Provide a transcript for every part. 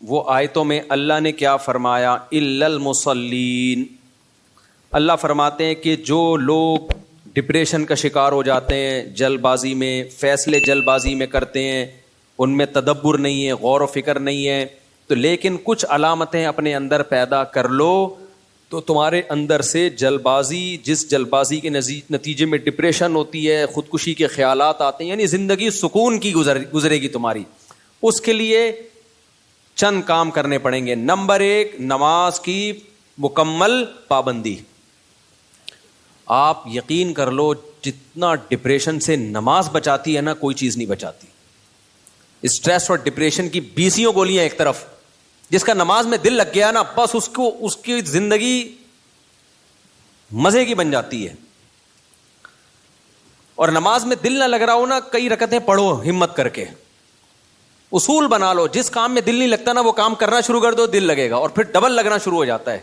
وہ آیتوں میں اللہ نے کیا فرمایا؟ الا المصلین. اللہ فرماتے ہیں کہ جو لوگ ڈپریشن کا شکار ہو جاتے ہیں، جلد بازی میں فیصلے جلد بازی میں کرتے ہیں، ان میں تدبر نہیں ہے، غور و فکر نہیں ہے، تو لیکن کچھ علامتیں اپنے اندر پیدا کر لو تو تمہارے اندر سے جلد بازی، جس جلد بازی کے نتیجے میں ڈپریشن ہوتی ہے، خودکشی کے خیالات آتے ہیں، یعنی زندگی سکون کی گزرے گی تمہاری، اس کے لیے چند کام کرنے پڑیں گے. نمبر 1، نماز کی مکمل پابندی. آپ یقین کر لو جتنا ڈپریشن سے نماز بچاتی ہے نا، کوئی چیز نہیں بچاتی. اسٹریس اور ڈپریشن کی 20 گولیاں ایک طرف، جس کا نماز میں دل لگ گیا نا، بس اس کی زندگی مزے کی بن جاتی ہے. اور نماز میں دل نہ لگ رہا ہو نا، کئی رکعتیں پڑھو ہمت کر کے. اصول بنا لو، جس کام میں دل نہیں لگتا نا، وہ کام کرنا شروع کر دو، دل لگے گا، اور پھر ڈبل لگنا شروع ہو جاتا ہے.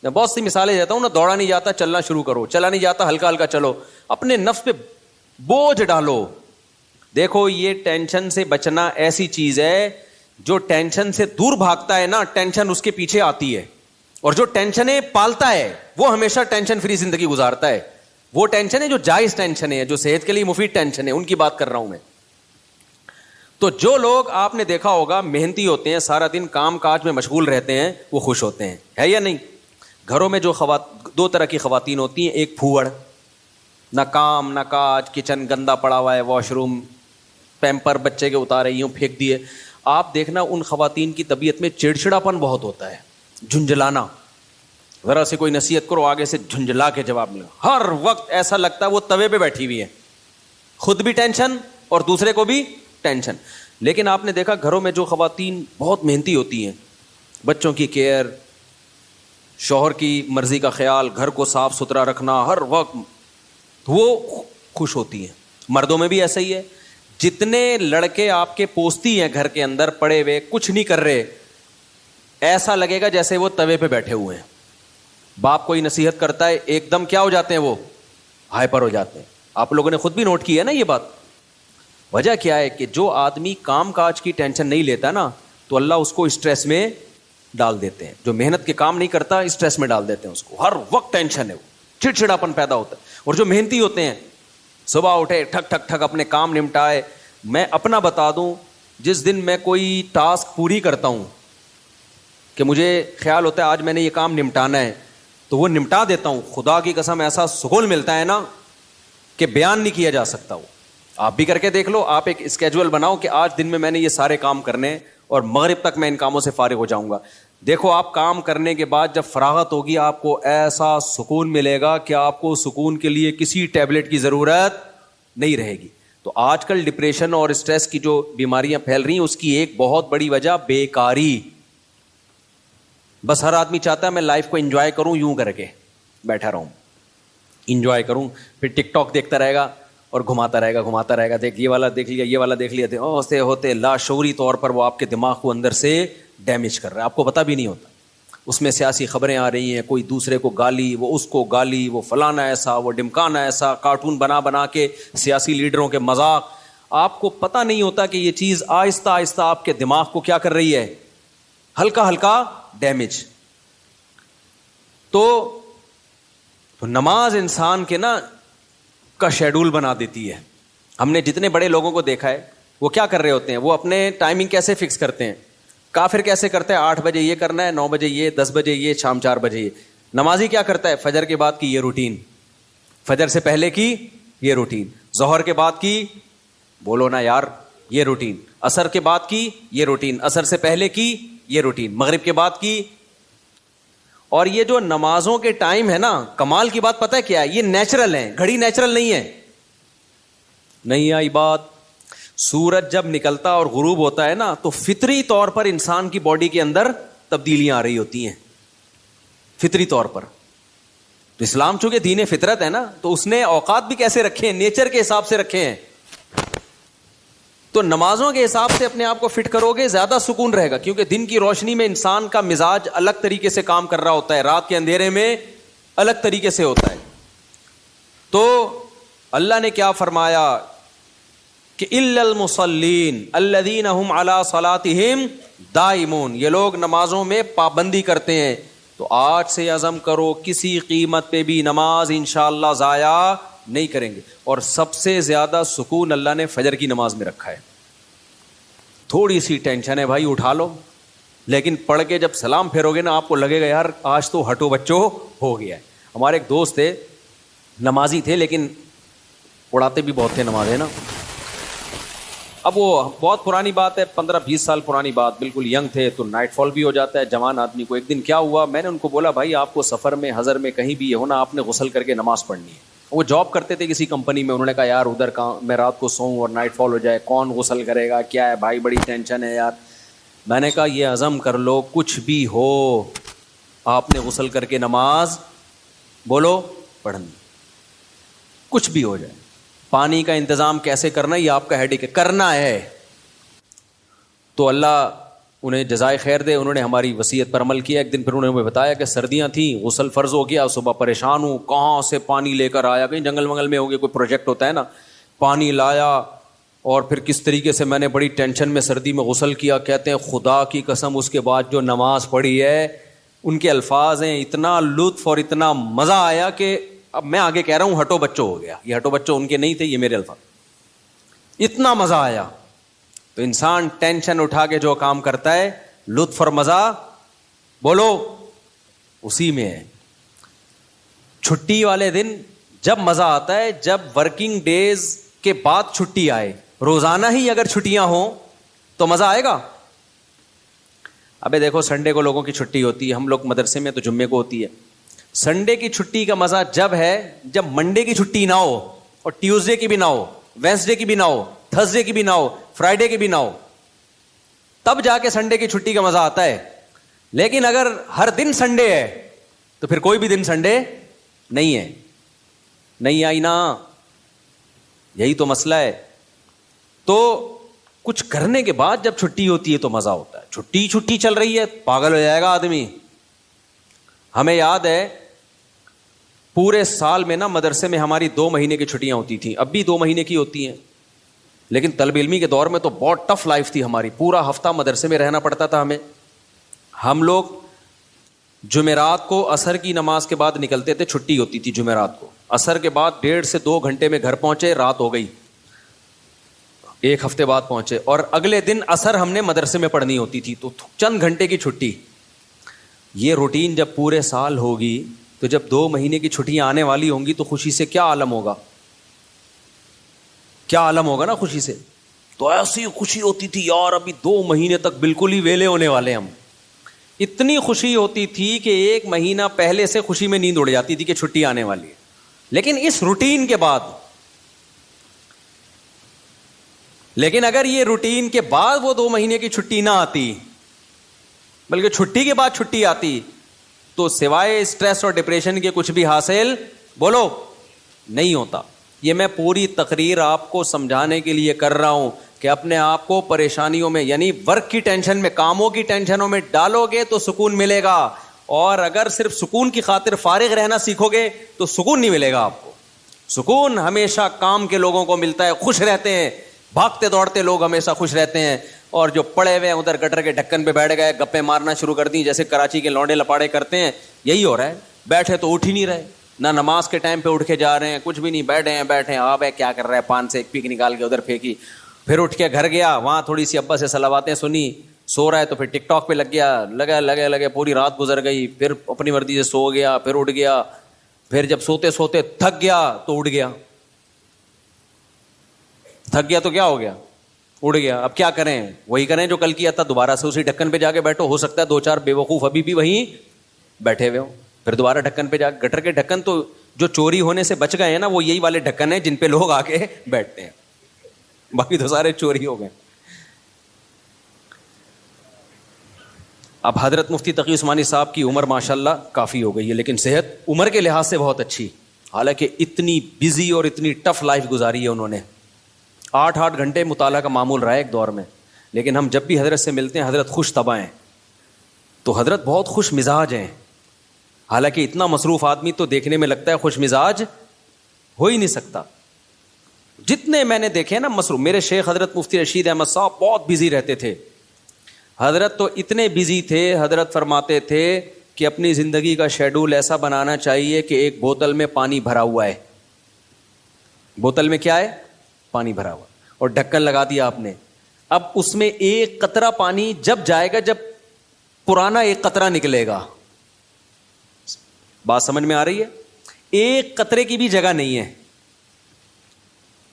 میں بہت سی مثالیں دیتا ہوں نا، دوڑا نہیں جاتا چلنا شروع کرو، چلا نہیں جاتا ہلکا ہلکا چلو، اپنے نفس پہ بوجھ ڈالو. دیکھو یہ ٹینشن سے بچنا ایسی چیز ہے، جو ٹینشن سے دور بھاگتا ہے نا، ٹینشن اس کے پیچھے آتی ہے، اور جو ٹینشنیں پالتا ہے وہ ہمیشہ ٹینشن فری زندگی گزارتا ہے. وہ ٹینشن ہے جو جائز ٹینشن ہے، جو صحت کے لیے مفید ٹینشن ہے، ان کی بات کر رہا ہوں میں. تو جو لوگ آپ نے دیکھا ہوگا محنتی ہوتے ہیں، سارا دن کام کاج میں مشغول رہتے ہیں، وہ خوش ہوتے ہیں، ہے یا نہیں؟ گھروں میں جو دو طرح کی خواتین ہوتی ہیں، ایک پھوڑ، نہ کام نہ کاج، کچن گندا پڑا ہوا ہے، واش روم پیمپر بچے کے اتارے ہوں پھینک دیے. آپ دیکھنا ان خواتین کی طبیعت میں چڑچڑاپن بہت ہوتا ہے، جھنجھلانا. ذرا سے کوئی نصیحت کرو، آگے سے جھنجھلا کے جواب ملے. ہر وقت ایسا لگتا ہے وہ توے پہ بیٹھی ہوئی ہے، خود بھی ٹینشن اور دوسرے کو بھی ٹینشن. لیکن آپ نے دیکھا گھروں میں جو خواتین بہت محنتی ہوتی ہیں، بچوں کی کیئر، شوہر کی مرضی کا خیال، گھر کو صاف ستھرا رکھنا ہر وقت، وہ خوش ہوتی ہیں. مردوں میں بھی ایسا ہی ہے. جتنے لڑکے آپ کے پوستی ہیں گھر کے اندر پڑے ہوئے کچھ نہیں کر رہے، ایسا لگے گا جیسے وہ توے پہ بیٹھے ہوئے ہیں. باپ کوئی نصیحت کرتا ہے ایک دم کیا ہو جاتے ہیں، وہ ہائپر ہو جاتے ہیں. آپ لوگوں نے خود بھی نوٹ کی ہے نا یہ بات. وجہ کیا ہے کہ جو آدمی کام کاج کی ٹینشن نہیں لیتا نا، تو اللہ اس کو اسٹریس میں ڈال دیتے ہیں. جو محنت کے کام نہیں کرتا اسٹریس میں ڈال دیتے ہیں اس کو، ہر وقت ٹینشن ہے، وہ چڑچڑاپن پیدا ہوتا ہے. اور جو محنتی ہوتے ہیں، صبح اٹھے ٹھک ٹھک ٹھک اپنے کام نمٹائے. میں اپنا بتا دوں، جس دن میں کوئی ٹاسک پوری کرتا ہوں کہ مجھے خیال ہوتا ہے آج میں نے یہ کام نمٹانا ہے، تو وہ نمٹا دیتا ہوں. خدا کی قسم ایسا سکون ملتا ہے نا کہ بیان نہیں کیا جا سکتا. وہ آپ بھی کر کے دیکھ لو. آپ ایک اسکیجول بناؤ کہ آج دن میں نے یہ سارے کام کرنے اور مغرب تک میں ان کاموں سے فارغ ہو جاؤں گا. دیکھو آپ کام کرنے کے بعد جب فراغت ہوگی، آپ کو ایسا سکون ملے گا کہ آپ کو سکون کے لیے کسی ٹیبلٹ کی ضرورت نہیں رہے گی. تو آج کل ڈپریشن اور اسٹریس کی جو بیماریاں پھیل رہی ہیں، اس کی ایک بہت بڑی وجہ بیکاری. بس ہر آدمی چاہتا ہے میں لائف کو انجوائے کروں، یوں کر کے بیٹھا رہوں، انجوائے کروں، پھر ٹک ٹاک دیکھتا رہے گا اور گھماتا رہے گا، دیکھ یہ والا دیکھ لیا، یہ والا دیکھ لیا. ہوتے ہوتے لاشعوری طور پر وہ آپ کے دماغ کو اندر سے ڈیمیج کر رہا ہے، آپ کو پتہ بھی نہیں ہوتا. اس میں سیاسی خبریں آ رہی ہیں، کوئی دوسرے کو گالی، وہ اس کو گالی، وہ فلانا ایسا، وہ ڈمکانا ایسا، کارٹون بنا کے سیاسی لیڈروں کے مذاق. آپ کو پتہ نہیں ہوتا کہ یہ چیز آہستہ آہستہ آپ کے دماغ کو کیا کر رہی ہے، ہلکا ہلکا ڈیمیج. تو نماز انسان کے نا کا شیڈول بنا دیتی ہے. ہم نے جتنے بڑے لوگوں کو دیکھا ہے، وہ کیا کر رہے ہوتے ہیں، وہ اپنے ٹائمنگ کیسے فکس کرتے ہیں. کافر کیسے کرتا ہے، 8 بجے یہ کرنا ہے، 9 بجے یہ، 10 بجے یہ، شام 4 بجے یہ. نمازی کیا کرتا ہے، فجر کے بعد کی یہ روٹین، فجر سے پہلے کی یہ روٹین، ظہر کے بعد کی، بولو نا یار، یہ روٹین، عصر کے بعد کی یہ روٹین، عصر سے پہلے کی یہ روٹین، مغرب کے بعد کی. اور یہ جو نمازوں کے ٹائم ہے نا، کمال کی بات پتہ ہے کیا ہے، یہ نیچرل ہے، گھڑی نیچرل نہیں ہے. نہیں آئی بات. سورج جب نکلتا اور غروب ہوتا ہے نا، تو فطری طور پر انسان کی باڈی کے اندر تبدیلیاں آ رہی ہوتی ہیں، فطری طور پر. تو اسلام چونکہ دین فطرت ہے نا، تو اس نے اوقات بھی کیسے رکھے ہیں، نیچر کے حساب سے رکھے ہیں. تو نمازوں کے حساب سے اپنے آپ کو فٹ کرو گے، زیادہ سکون رہے گا. کیونکہ دن کی روشنی میں انسان کا مزاج الگ طریقے سے کام کر رہا ہوتا ہے، رات کے اندھیرے میں الگ طریقے سے ہوتا ہے. تو اللہ نے کیا فرمایا کہ الا المصلین الذین هم علی صلاتہم دائمون, یہ لوگ نمازوں میں پابندی کرتے ہیں. تو آج سے عزم کرو کسی قیمت پہ بھی نماز انشاءاللہ ضائع نہیں کریں گے. اور سب سے زیادہ سکون اللہ نے فجر کی نماز میں رکھا ہے. تھوڑی سی ٹینشن ہے بھائی, اٹھا لو, لیکن پڑھ کے جب سلام پھیرو گے نا آپ کو لگے گا یار آج تو ہٹو بچو ہو گیا ہے. ہمارے ایک دوست تھے, نمازی تھے لیکن اڑاتے بھی بہت تھے نماز, ہے نا. اب وہ بہت پرانی بات ہے, 15-20 سال پرانی بات, بالکل ینگ تھے, تو نائٹ فال بھی ہو جاتا ہے جوان آدمی کو. ایک دن کیا ہوا, میں نے ان کو بولا بھائی آپ کو سفر میں حضر میں کہیں بھی ہونا, آپ نے غسل کر کے نماز پڑھنی ہے. وہ جاب کرتے تھے کسی کمپنی میں, انہوں نے کہا یار ادھر کہاں میں رات کو سوؤں اور نائٹ فال ہو جائے, کون غسل کرے گا, کیا ہے بھائی بڑی ٹینشن ہے یار. میں نے کہا یہ عزم کر لو کچھ بھی ہو آپ نے غسل کر کے نماز بولو پڑھنی, کچھ بھی ہو جائے. پانی کا انتظام کیسے کرنا یہ آپ کا ہیڈک ہے, کرنا ہے. تو اللہ انہیں جزائے خیر دے, انہوں نے ہماری وصیت پر عمل کیا. ایک دن پھر انہوں نے ہمیں بتایا کہ سردیاں تھیں, غسل فرض ہو گیا, صبح پریشان ہوں کہاں سے پانی لے کر آیا, کہیں جنگل منگل میں ہو گیا, کوئی پروجیکٹ ہوتا ہے نا, پانی لایا اور پھر کس طریقے سے میں نے بڑی ٹینشن میں سردی میں غسل کیا. کہتے ہیں خدا کی قسم اس کے بعد جو نماز پڑھی ہے, ان کے الفاظ ہیں, اتنا لطف اور اتنا مزہ آیا کہ اب میں آگے کہہ رہا ہوں ہٹو بچوں ہو گیا. یہ ہٹو بچوں ان کے نہیں تھے, یہ میرے الفاظ. اتنا مزہ آیا. تو انسان ٹینشن اٹھا کے جو کام کرتا ہے لطف اور مزہ بولو اسی میں ہے. چھٹی والے دن جب مزہ آتا ہے جب ورکنگ ڈیز کے بعد چھٹی آئے. روزانہ ہی اگر چھٹیاں ہوں تو مزہ آئے گا. ابے دیکھو سنڈے کو لوگوں کی چھٹی ہوتی ہے, ہم لوگ مدرسے میں تو جمعے کو ہوتی ہے. سنڈے کی چھٹی کا مزہ جب ہے جب منڈے کی چھٹی نہ ہو, اور ٹیوزڈے کی بھی نہ ہو, وینسڈے کی بھی نہ ہو, تھرسڈے کی بھی نہ ہو, فرائیڈے کی بھی نہ ہو, تب جا کے سنڈے کی چھٹی کا مزہ آتا ہے. لیکن اگر ہر دن سنڈے ہے تو پھر کوئی بھی دن سنڈے نہیں ہے. نہیں آئی نا, یہی تو مسئلہ ہے. تو کچھ کرنے کے بعد جب چھٹی ہوتی ہے تو مزہ ہوتا ہے. چھٹی چل رہی ہے پاگل ہو جائے گا آدمی. ہمیں یاد ہے پورے سال میں نا مدرسے میں ہماری 2 مہینے کی چھٹیاں ہوتی تھیں, اب بھی 2 مہینے کی ہوتی ہیں, لیکن طلب علمی کے دور میں تو بہت ٹف لائف تھی ہماری. پورا ہفتہ مدرسے میں رہنا پڑتا تھا ہمیں. ہم لوگ جمعرات کو عصر کی نماز کے بعد نکلتے تھے, چھٹی ہوتی تھی جمعرات کو, عصر کے بعد 1.5 سے 2 گھنٹے میں گھر پہنچے, رات ہو گئی, 1 ہفتے بعد پہنچے, اور اگلے دن عصر ہم نے مدرسے میں پڑھنی ہوتی تھی, تو چند گھنٹے کی چھٹی. یہ روٹین جب پورے سال ہوگی تو جب 2 مہینے کی چھٹیاں آنے والی ہوں گی تو خوشی سے کیا عالم ہوگا, کیا عالم ہوگا نا خوشی سے. تو ایسی خوشی ہوتی تھی یار ابھی 2 مہینے تک بالکل ہی ویلے ہونے والے ہم. اتنی خوشی ہوتی تھی کہ 1 مہینہ پہلے سے خوشی میں نیند اڑ جاتی تھی کہ چھٹی آنے والی ہے. لیکن اس روٹین کے بعد, لیکن اگر یہ روٹین کے بعد وہ 2 مہینے کی چھٹی نہ آتی بلکہ چھٹی کے بعد چھٹی آتی تو سوائے اسٹریس اور ڈپریشن کے کچھ بھی حاصل بولو نہیں ہوتا. یہ میں پوری تقریر آپ کو سمجھانے کے لیے کر رہا ہوں کہ اپنے آپ کو پریشانیوں میں یعنی ورک کی ٹینشن میں, کاموں کی ٹینشنوں میں ڈالو گے تو سکون ملے گا, اور اگر صرف سکون کی خاطر فارغ رہنا سیکھو گے تو سکون نہیں ملے گا آپ کو. سکون ہمیشہ کام کے لوگوں کو ملتا ہے, خوش رہتے ہیں, بھاگتے دوڑتے لوگ ہمیشہ خوش رہتے ہیں. اور جو پڑے ہوئے ہیں ادھر گٹر کے ڈھکن پہ بیٹھ گئے, گپے مارنا شروع کر دی جیسے کراچی کے لونڈے لپاڑے کرتے ہیں, یہی ہو رہا ہے. بیٹھے تو اٹھ ہی نہیں رہے, نہ نماز کے ٹائم پہ اٹھ کے جا رہے ہیں, کچھ بھی نہیں, بیٹھے ہیں. آپ کیا کر رہا ہے, پان سے ایک پیک نکال کے ادھر پھینکی, پھر اٹھ کے گھر گیا, وہاں تھوڑی سی ابا سے صلواتیں سنی, سو رہا ہے تو پھر ٹک ٹاک پہ لگ گیا, لگے پوری رات گزر گئی, پھر اپنی مرضی سے سو گیا, پھر اٹھ گیا, پھر جب سوتے سوتے تھک گیا تو اٹھ گیا, تھک گیا تو کیا ہو گیا, اڑ گیا. اب کیا کریں, وہی کریں جو کل کیا تھا, دوبارہ سے اسی ڈھکن پہ جا کے بیٹھو. ہو سکتا ہے 2-4 بے وقوف ابھی بھی وہیں بیٹھے ہوئے ہوں, پھر دوبارہ ڈھکن پہ جا کے. گٹر کے ڈھکن تو جو چوری ہونے سے بچ گئے ہیں نا, وہ یہی والے ڈھکن ہیں جن پہ لوگ آ کے بیٹھتے ہیں, باقی تو سارے چوری ہو گئے. اب حضرت مفتی تقی عثمانی صاحب کی عمر ماشاءاللہ کافی ہو گئی ہے, لیکن صحت عمر کے لحاظ سے بہت اچھی, حالانکہ اتنی بزی اور اتنی ٹف لائف گزاری ہے انہوں نے. 8 گھنٹے مطالعہ کا معمول رہا ہے ایک دور میں. لیکن ہم جب بھی حضرت سے ملتے ہیں حضرت خوش طبع ہیں, تو حضرت بہت خوش مزاج ہیں. حالانکہ اتنا مصروف آدمی تو دیکھنے میں لگتا ہے خوش مزاج ہو ہی نہیں سکتا. جتنے میں نے دیکھے نا مصروف, میرے شیخ حضرت مفتی رشید احمد صاحب بہت بزی رہتے تھے, حضرت تو اتنے بزی تھے, حضرت فرماتے تھے کہ اپنی زندگی کا شیڈول ایسا بنانا چاہیے کہ ایک بوتل میں پانی بھرا ہوا ہے, بوتل میں کیا ہے, پانی بھرا ہوا, اور ڈھکن لگا دیا آپ نے. اب اس میں ایک قطرہ پانی جب جائے گا جب پرانا ایک قطرہ نکلے گا. بات سمجھ میں آ رہی ہے؟ ایک قطرے کی بھی جگہ نہیں ہے.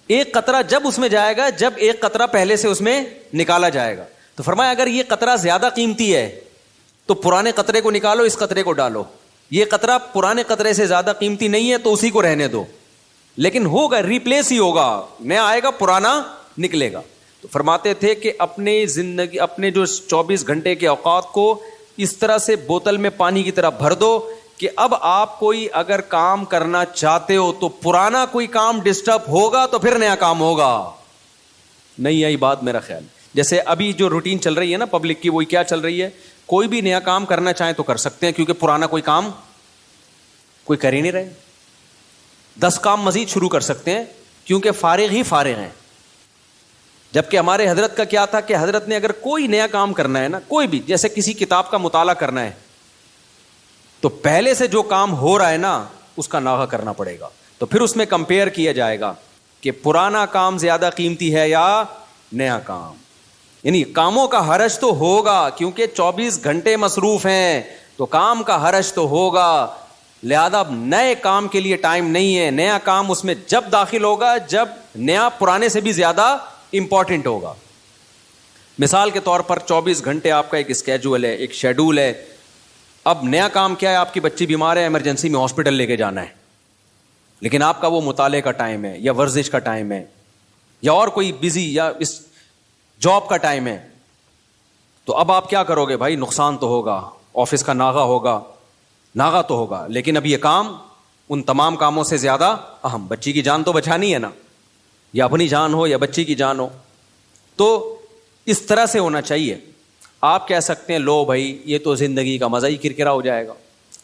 ایک قطرہ جب اس میں جائے گا جب ایک قطرہ پہلے سے اس میں نکالا جائے گا. تو فرمایا اگر یہ قطرہ زیادہ قیمتی ہے تو پرانے قطرے کو نکالو, اس قطرے کو ڈالو. یہ قطرہ پرانے قطرے سے زیادہ قیمتی نہیں ہے تو اسی کو رہنے دو, لیکن ہوگا, ریپلیس ہی ہوگا, نیا آئے گا, پرانا نکلے گا. تو فرماتے تھے کہ اپنے زندگی, اپنے جو 24 گھنٹے کے اوقات کو اس طرح سے بوتل میں پانی کی طرح بھر دو کہ اب آپ کوئی اگر کام کرنا چاہتے ہو تو پرانا کوئی کام ڈسٹرب ہوگا تو پھر نیا کام ہوگا. نہیں آئی بات میرا خیال. جیسے ابھی جو روٹین چل رہی ہے نا پبلک کی, وہی کیا چل رہی ہے, کوئی بھی نیا کام کرنا چاہیں تو کر سکتے ہیں کیونکہ پرانا کوئی کام کوئی کر ہی نہیں رہے. 10 کام مزید شروع کر سکتے ہیں کیونکہ فارغ ہی فارغ ہیں. جبکہ ہمارے حضرت کا کیا تھا کہ حضرت نے اگر کوئی نیا کام کرنا ہے نا, کوئی بھی, جیسے کسی کتاب کا مطالعہ کرنا ہے تو پہلے سے جو کام ہو رہا ہے نا اس کا ناغہ کرنا پڑے گا. تو پھر اس میں کمپیئر کیا جائے گا کہ پرانا کام زیادہ قیمتی ہے یا نیا کام. یعنی کاموں کا حرج تو ہوگا کیونکہ 24 گھنٹے مصروف ہیں تو کام کا حرج تو ہوگا, لہذا نئے کام کے لیے ٹائم نہیں ہے. نیا کام اس میں جب داخل ہوگا جب نیا پرانے سے بھی زیادہ امپورٹنٹ ہوگا. مثال کے طور پر 24 گھنٹے آپ کا ایک اسکیجول ہے, ایک شیڈول ہے. اب نیا کام کیا ہے, آپ کی بچی بیمار ہے, ایمرجنسی میں ہاسپٹل لے کے جانا ہے, لیکن آپ کا وہ مطالعے کا ٹائم ہے یا ورزش کا ٹائم ہے یا اور کوئی بزی یا اس جاب کا ٹائم ہے. تو اب آپ کیا کرو گے بھائی, نقصان تو ہوگا, آفس کا ناغہ ہوگا, ناغہ تو ہوگا, لیکن اب یہ کام ان تمام کاموں سے زیادہ اہم. بچی کی جان تو بچانی ہے نا, یا اپنی جان ہو یا بچی کی جان ہو. تو اس طرح سے ہونا چاہیے. آپ کہہ سکتے ہیں لو بھائی یہ تو زندگی کا مزہ ہی کرکرا ہو جائے گا,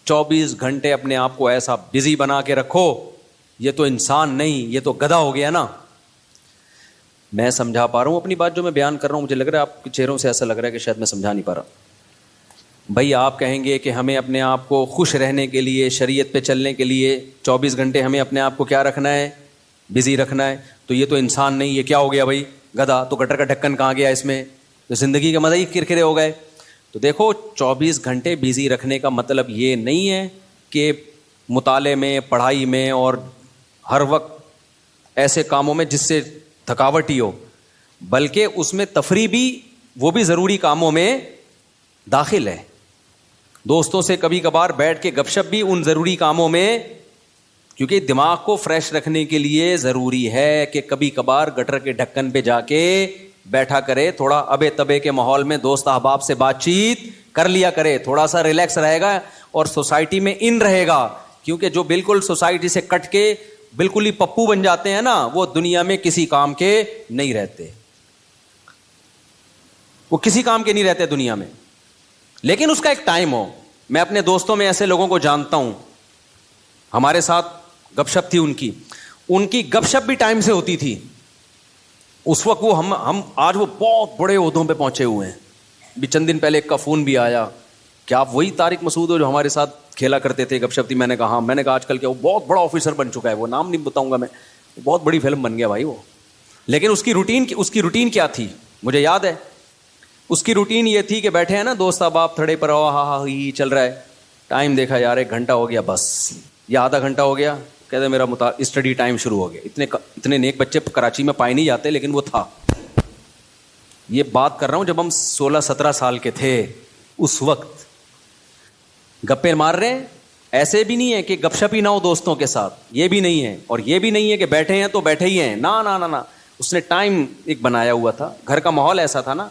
24 گھنٹے اپنے آپ کو ایسا بزی بنا کے رکھو, یہ تو انسان نہیں, یہ تو گدھا ہو گیا نا. میں سمجھا پا رہا ہوں اپنی بات جو میں بیان کر رہا ہوں, مجھے لگ رہا ہے آپ کے چہروں سے ایسا لگ رہا ہے کہ شاید میں سمجھا نہیں پا رہا. بھائی آپ کہیں گے کہ ہمیں اپنے آپ کو خوش رہنے کے لیے, شریعت پہ چلنے کے لیے 24 گھنٹے ہمیں اپنے آپ کو کیا رکھنا ہے, بزی رکھنا ہے. تو یہ تو انسان نہیں, یہ کیا ہو گیا بھائی, گدھا. تو گٹر کا ڈھکن کہاں گیا اس میں, تو زندگی کے مزہ ہی کرکرے ہو گئے. تو دیکھو 24 گھنٹے بزی رکھنے کا مطلب یہ نہیں ہے کہ مطالعے میں, پڑھائی میں اور ہر وقت ایسے کاموں میں جس سے تھکاوٹ ہی ہو, بلکہ اس میں تفریح بھی, وہ بھی ضروری کاموں میں داخل ہے. دوستوں سے کبھی کبھار بیٹھ کے گپ شپ بھی ان ضروری کاموں میں, کیونکہ دماغ کو فریش رکھنے کے لیے ضروری ہے کہ کبھی کبھار گٹر کے ڈھکن پہ جا کے بیٹھا کرے, تھوڑا ابے تبے کے ماحول میں دوست احباب سے بات چیت کر لیا کرے, تھوڑا سا ریلیکس رہے گا اور سوسائٹی میں ان رہے گا. کیونکہ جو بالکل سوسائٹی سے کٹ کے بالکل ہی پپو بن جاتے ہیں نا, وہ دنیا میں کسی کام کے نہیں رہتے, وہ کسی کام کے نہیں رہتے دنیا میں. لیکن اس کا ایک ٹائم ہو. میں اپنے دوستوں میں ایسے لوگوں کو جانتا ہوں, ہمارے ساتھ گپ شپ تھی ان کی گپ شپ بھی ٹائم سے ہوتی تھی. اس وقت وہ ہم آج وہ بہت بڑے عہدوں پہ پہنچے ہوئے ہیں. بھی چند دن پہلے ایک کا فون بھی آیا کہ آپ وہی طارق مسعود ہو جو ہمارے ساتھ کھیلا کرتے تھے, گپ شپ تھی. میں نے کہا ہاں. میں نے کہا آج کل کیا وہ بہت بڑا آفیسر بن چکا ہے, وہ نام نہیں بتاؤں گا میں, بہت بڑی فلم بن گیا بھائی وہ. لیکن اس کی روٹین کیا تھی مجھے یاد ہے. اس کی روٹین یہ تھی کہ بیٹھے ہیں نا دوست احباب تھڑے پر, ہاں ہی چل رہا ہے, ٹائم دیکھا یار 1 گھنٹہ ہو گیا بس, یا آدھا گھنٹہ ہو گیا, کہتے میرا اسٹڈی ٹائم شروع ہو گیا. اتنے نیک بچے کراچی میں پائے نہیں جاتے, لیکن وہ تھا. یہ بات کر رہا ہوں جب ہم 16-17 سال کے تھے. اس وقت گپے مار رہے ہیں, ایسے بھی نہیں ہے کہ گپ شپ ہی نہ ہو دوستوں کے ساتھ, یہ بھی نہیں ہے. اور یہ بھی نہیں ہے کہ بیٹھے ہیں تو بیٹھے ہی ہیں, نہ نہ نہ. اس نے ٹائم ایک بنایا ہوا تھا, گھر کا ماحول ایسا تھا نا.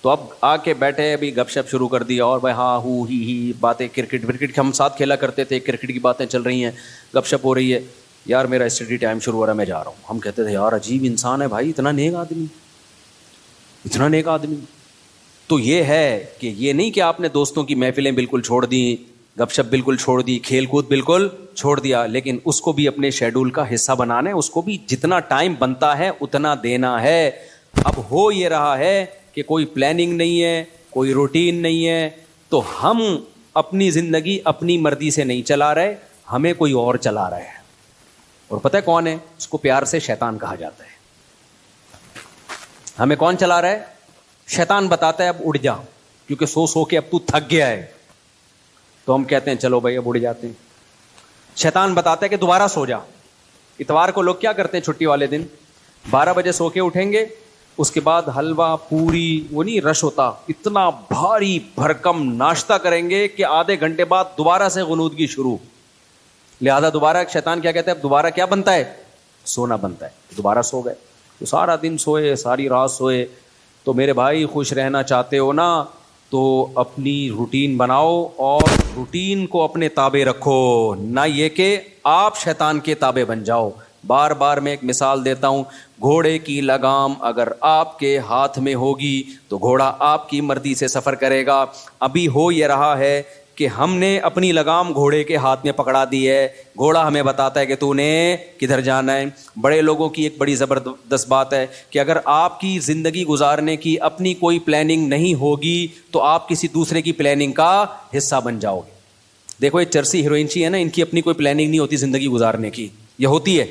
تو اب آ کے بیٹھے, ابھی گپ شپ شروع کر دیا, اور بھائی ہاں ہی باتیں, کرکٹ ہم ساتھ کھیلا کرتے تھے, کرکٹ کی باتیں چل رہی ہیں, گپ شپ ہو رہی ہے. یار میرا اسٹڈی ٹائم شروع ہو رہا ہے, میں جا رہا ہوں. ہم کہتے تھے یار عجیب انسان ہے بھائی, اتنا نیک آدمی. تو یہ ہے کہ یہ نہیں کہ آپ نے دوستوں کی محفلیں بالکل چھوڑ دیں, گپ شپ بالکل چھوڑ دی, کھیل کود بالکل چھوڑ دیا, لیکن اس کو بھی اپنے شیڈول کا حصہ بنانا ہے. اس کو بھی جتنا ٹائم بنتا ہے اتنا دینا ہے. اب ہو یہ رہا ہے کہ کوئی پلاننگ نہیں ہے, کوئی روٹین نہیں ہے, تو ہم اپنی زندگی اپنی مرضی سے نہیں چلا رہے, ہمیں کوئی اور چلا رہا ہے. اور پتہ ہے کون ہے؟ اس کو پیار سے شیطان کہا جاتا ہے. ہمیں کون چلا رہا ہے؟ شیطان بتاتا ہے اب اڑ جا, کیونکہ سو سو کے اب تو تھک گیا ہے. تو ہم کہتے ہیں چلو بھائی اب اڑ جاتے ہیں. شیطان بتاتا ہے کہ دوبارہ سو جا. اتوار کو لوگ کیا کرتے ہیں چھٹی والے دن؟ 12 بجے سو کے اٹھیں گے, اس کے بعد حلوہ پوری وہ نہیں رش ہوتا, اتنا بھاری بھرکم ناشتہ کریں گے کہ آدھے گھنٹے بعد دوبارہ سے غنودگی شروع. لہذا دوبارہ شیطان کیا کہتا ہے؟ اب دوبارہ کیا بنتا ہے؟ سونا بنتا ہے. دوبارہ سو گئے, تو سارا دن سوئے, ساری رات سوئے. تو میرے بھائی خوش رہنا چاہتے ہو نا, تو اپنی روٹین بناؤ اور روٹین کو اپنے تابع رکھو, نہ یہ کہ آپ شیطان کے تابع بن جاؤ. بار بار میں ایک مثال دیتا ہوں, گھوڑے کی لگام اگر آپ کے ہاتھ میں ہوگی تو گھوڑا آپ کی مرضی سے سفر کرے گا. ابھی ہو یہ رہا ہے کہ ہم نے اپنی لگام گھوڑے کے ہاتھ میں پکڑا دی ہے, گھوڑا ہمیں بتاتا ہے کہ تو نے کدھر جانا ہے. بڑے لوگوں کی ایک بڑی زبردست بات ہے کہ اگر آپ کی زندگی گزارنے کی اپنی کوئی پلاننگ نہیں ہوگی تو آپ کسی دوسرے کی پلاننگ کا حصہ بن جاؤ گے. دیکھو یہ چرسی ہیروئنچی ہے نا, ان کی اپنی کوئی پلاننگ نہیں ہوتی زندگی گزارنے کی. یہ ہوتی ہے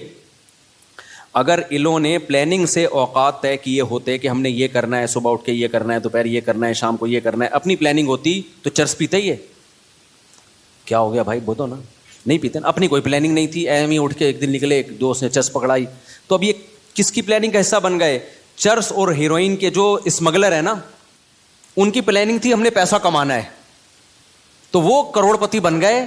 اگر انہوں نے پلاننگ سے اوقات طے کیے ہوتے کہ ہم نے یہ کرنا ہے, صبح اٹھ کے یہ کرنا ہے, دوپہر یہ کرنا ہے, شام کو یہ کرنا ہے, اپنی پلاننگ ہوتی تو چرس پیتے ہی ہے. کیا ہو گیا بھائی؟ بولو نا, نہیں پیتے نا. اپنی کوئی پلاننگ نہیں تھی, ایم ہی اٹھ کے ایک دن نکلے, ایک دوست نے چرس پکڑائی. تو اب یہ کس کی پلاننگ کا حصہ بن گئے؟ چرس اور ہیروئن کے جو اسمگلر ہیں نا, ان کی پلاننگ تھی ہم نے پیسہ کمانا ہے, تو وہ کروڑ پتی بن گئے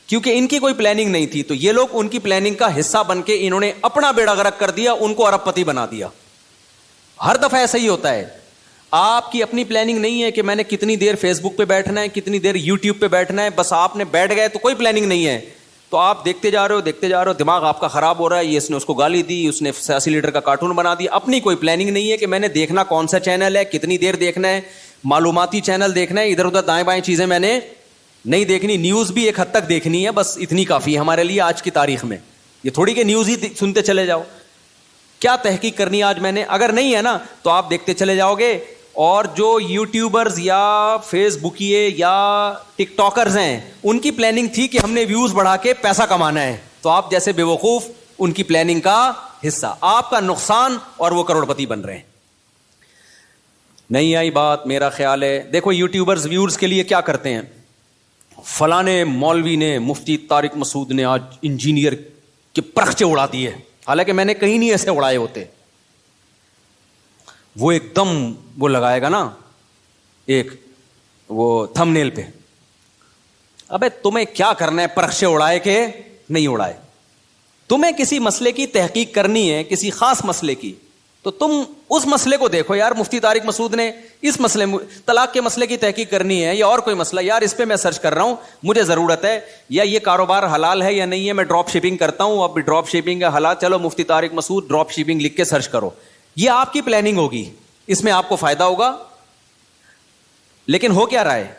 کیونکہ ان کی کوئی پلاننگ نہیں تھی. تو یہ لوگ ان کی پلاننگ کا حصہ بن کے انہوں نے اپنا بیڑا غرق کر دیا, ان کو ارب پتی بنا دیا. ہر دفعہ ایسا ہی ہوتا ہے. آپ کی اپنی پلاننگ نہیں ہے کہ میں نے کتنی دیر فیس بک پہ بیٹھنا ہے, کتنی دیر یوٹیوب پہ بیٹھنا ہے, بس آپ نے بیٹھ گئے تو کوئی پلاننگ نہیں ہے. تو آپ دیکھتے جا رہے ہو, دماغ آپ کا خراب ہو رہا ہے. یہ اس نے اس کو گالی دی, اس نے 80 لیٹر کا کارٹون بنا دیا. اپنی کوئی پلاننگ نہیں ہے کہ میں نے دیکھنا کون سا چینل ہے, کتنی دیر دیکھنا ہے, معلوماتی چینل دیکھنا ہے, ادھر ادھر دائیں بائیں چیزیں میں نے نہیں دیکھنی. نیوز بھی ایک حد تک دیکھنی ہے, بس اتنی کافی ہے ہمارے لیے آج کی تاریخ میں. یہ تھوڑی کہ نیوز ہی سنتے چلے جاؤ. کیا تحقیق کرنی آج میں نے؟ اگر نہیں ہے نا تو آپ دیکھتے چلے جاؤ گے. اور جو یوٹیوبرز یا فیس بکیے یا ٹک ٹاکرز ہیں, ان کی پلاننگ تھی کہ ہم نے ویوز بڑھا کے پیسہ کمانا ہے, تو آپ جیسے بے وقوف ان کی پلاننگ کا حصہ, آپ کا نقصان, اور وہ کروڑ پتی بن رہے ہیں. نہیں آئی بات؟ میرا خیال ہے دیکھو یوٹیوبرز ویورز کے لیے کیا کرتے ہیں. فلانے مولوی نے, مفتی طارق مسعود نے آج انجینئر کے پرخچے اڑا دیے, حالانکہ میں نے کہیں نہیں ایسے اڑائے ہوتے. وہ ایک دم وہ لگائے گا نا ایک وہ تھم نیل پہ, ابے تمہیں کیا کرنا ہے پرخچے اڑائے کہ نہیں اڑائے؟ تمہیں کسی مسئلے کی تحقیق کرنی ہے, کسی خاص مسئلے کی, تو تم اس مسئلے کو دیکھو. یار مفتی طارق مسعود نے اس مسئلے طلاق کے مسئلے کی تحقیق کرنی ہے, یا اور کوئی مسئلہ, یار اس پہ میں سرچ کر رہا ہوں, مجھے ضرورت ہے, یا یہ کاروبار حلال ہے یا نہیں ہے, میں ڈراپ شپنگ کرتا ہوں, اب ڈراپ شپنگ ہے حلال, چلو مفتی طارق مسعود ڈراپ شپنگ لکھ کے سرچ کرو. یہ آپ کی پلاننگ ہوگی, اس میں آپ کو فائدہ ہوگا. لیکن ہو کیا رہا ہے؟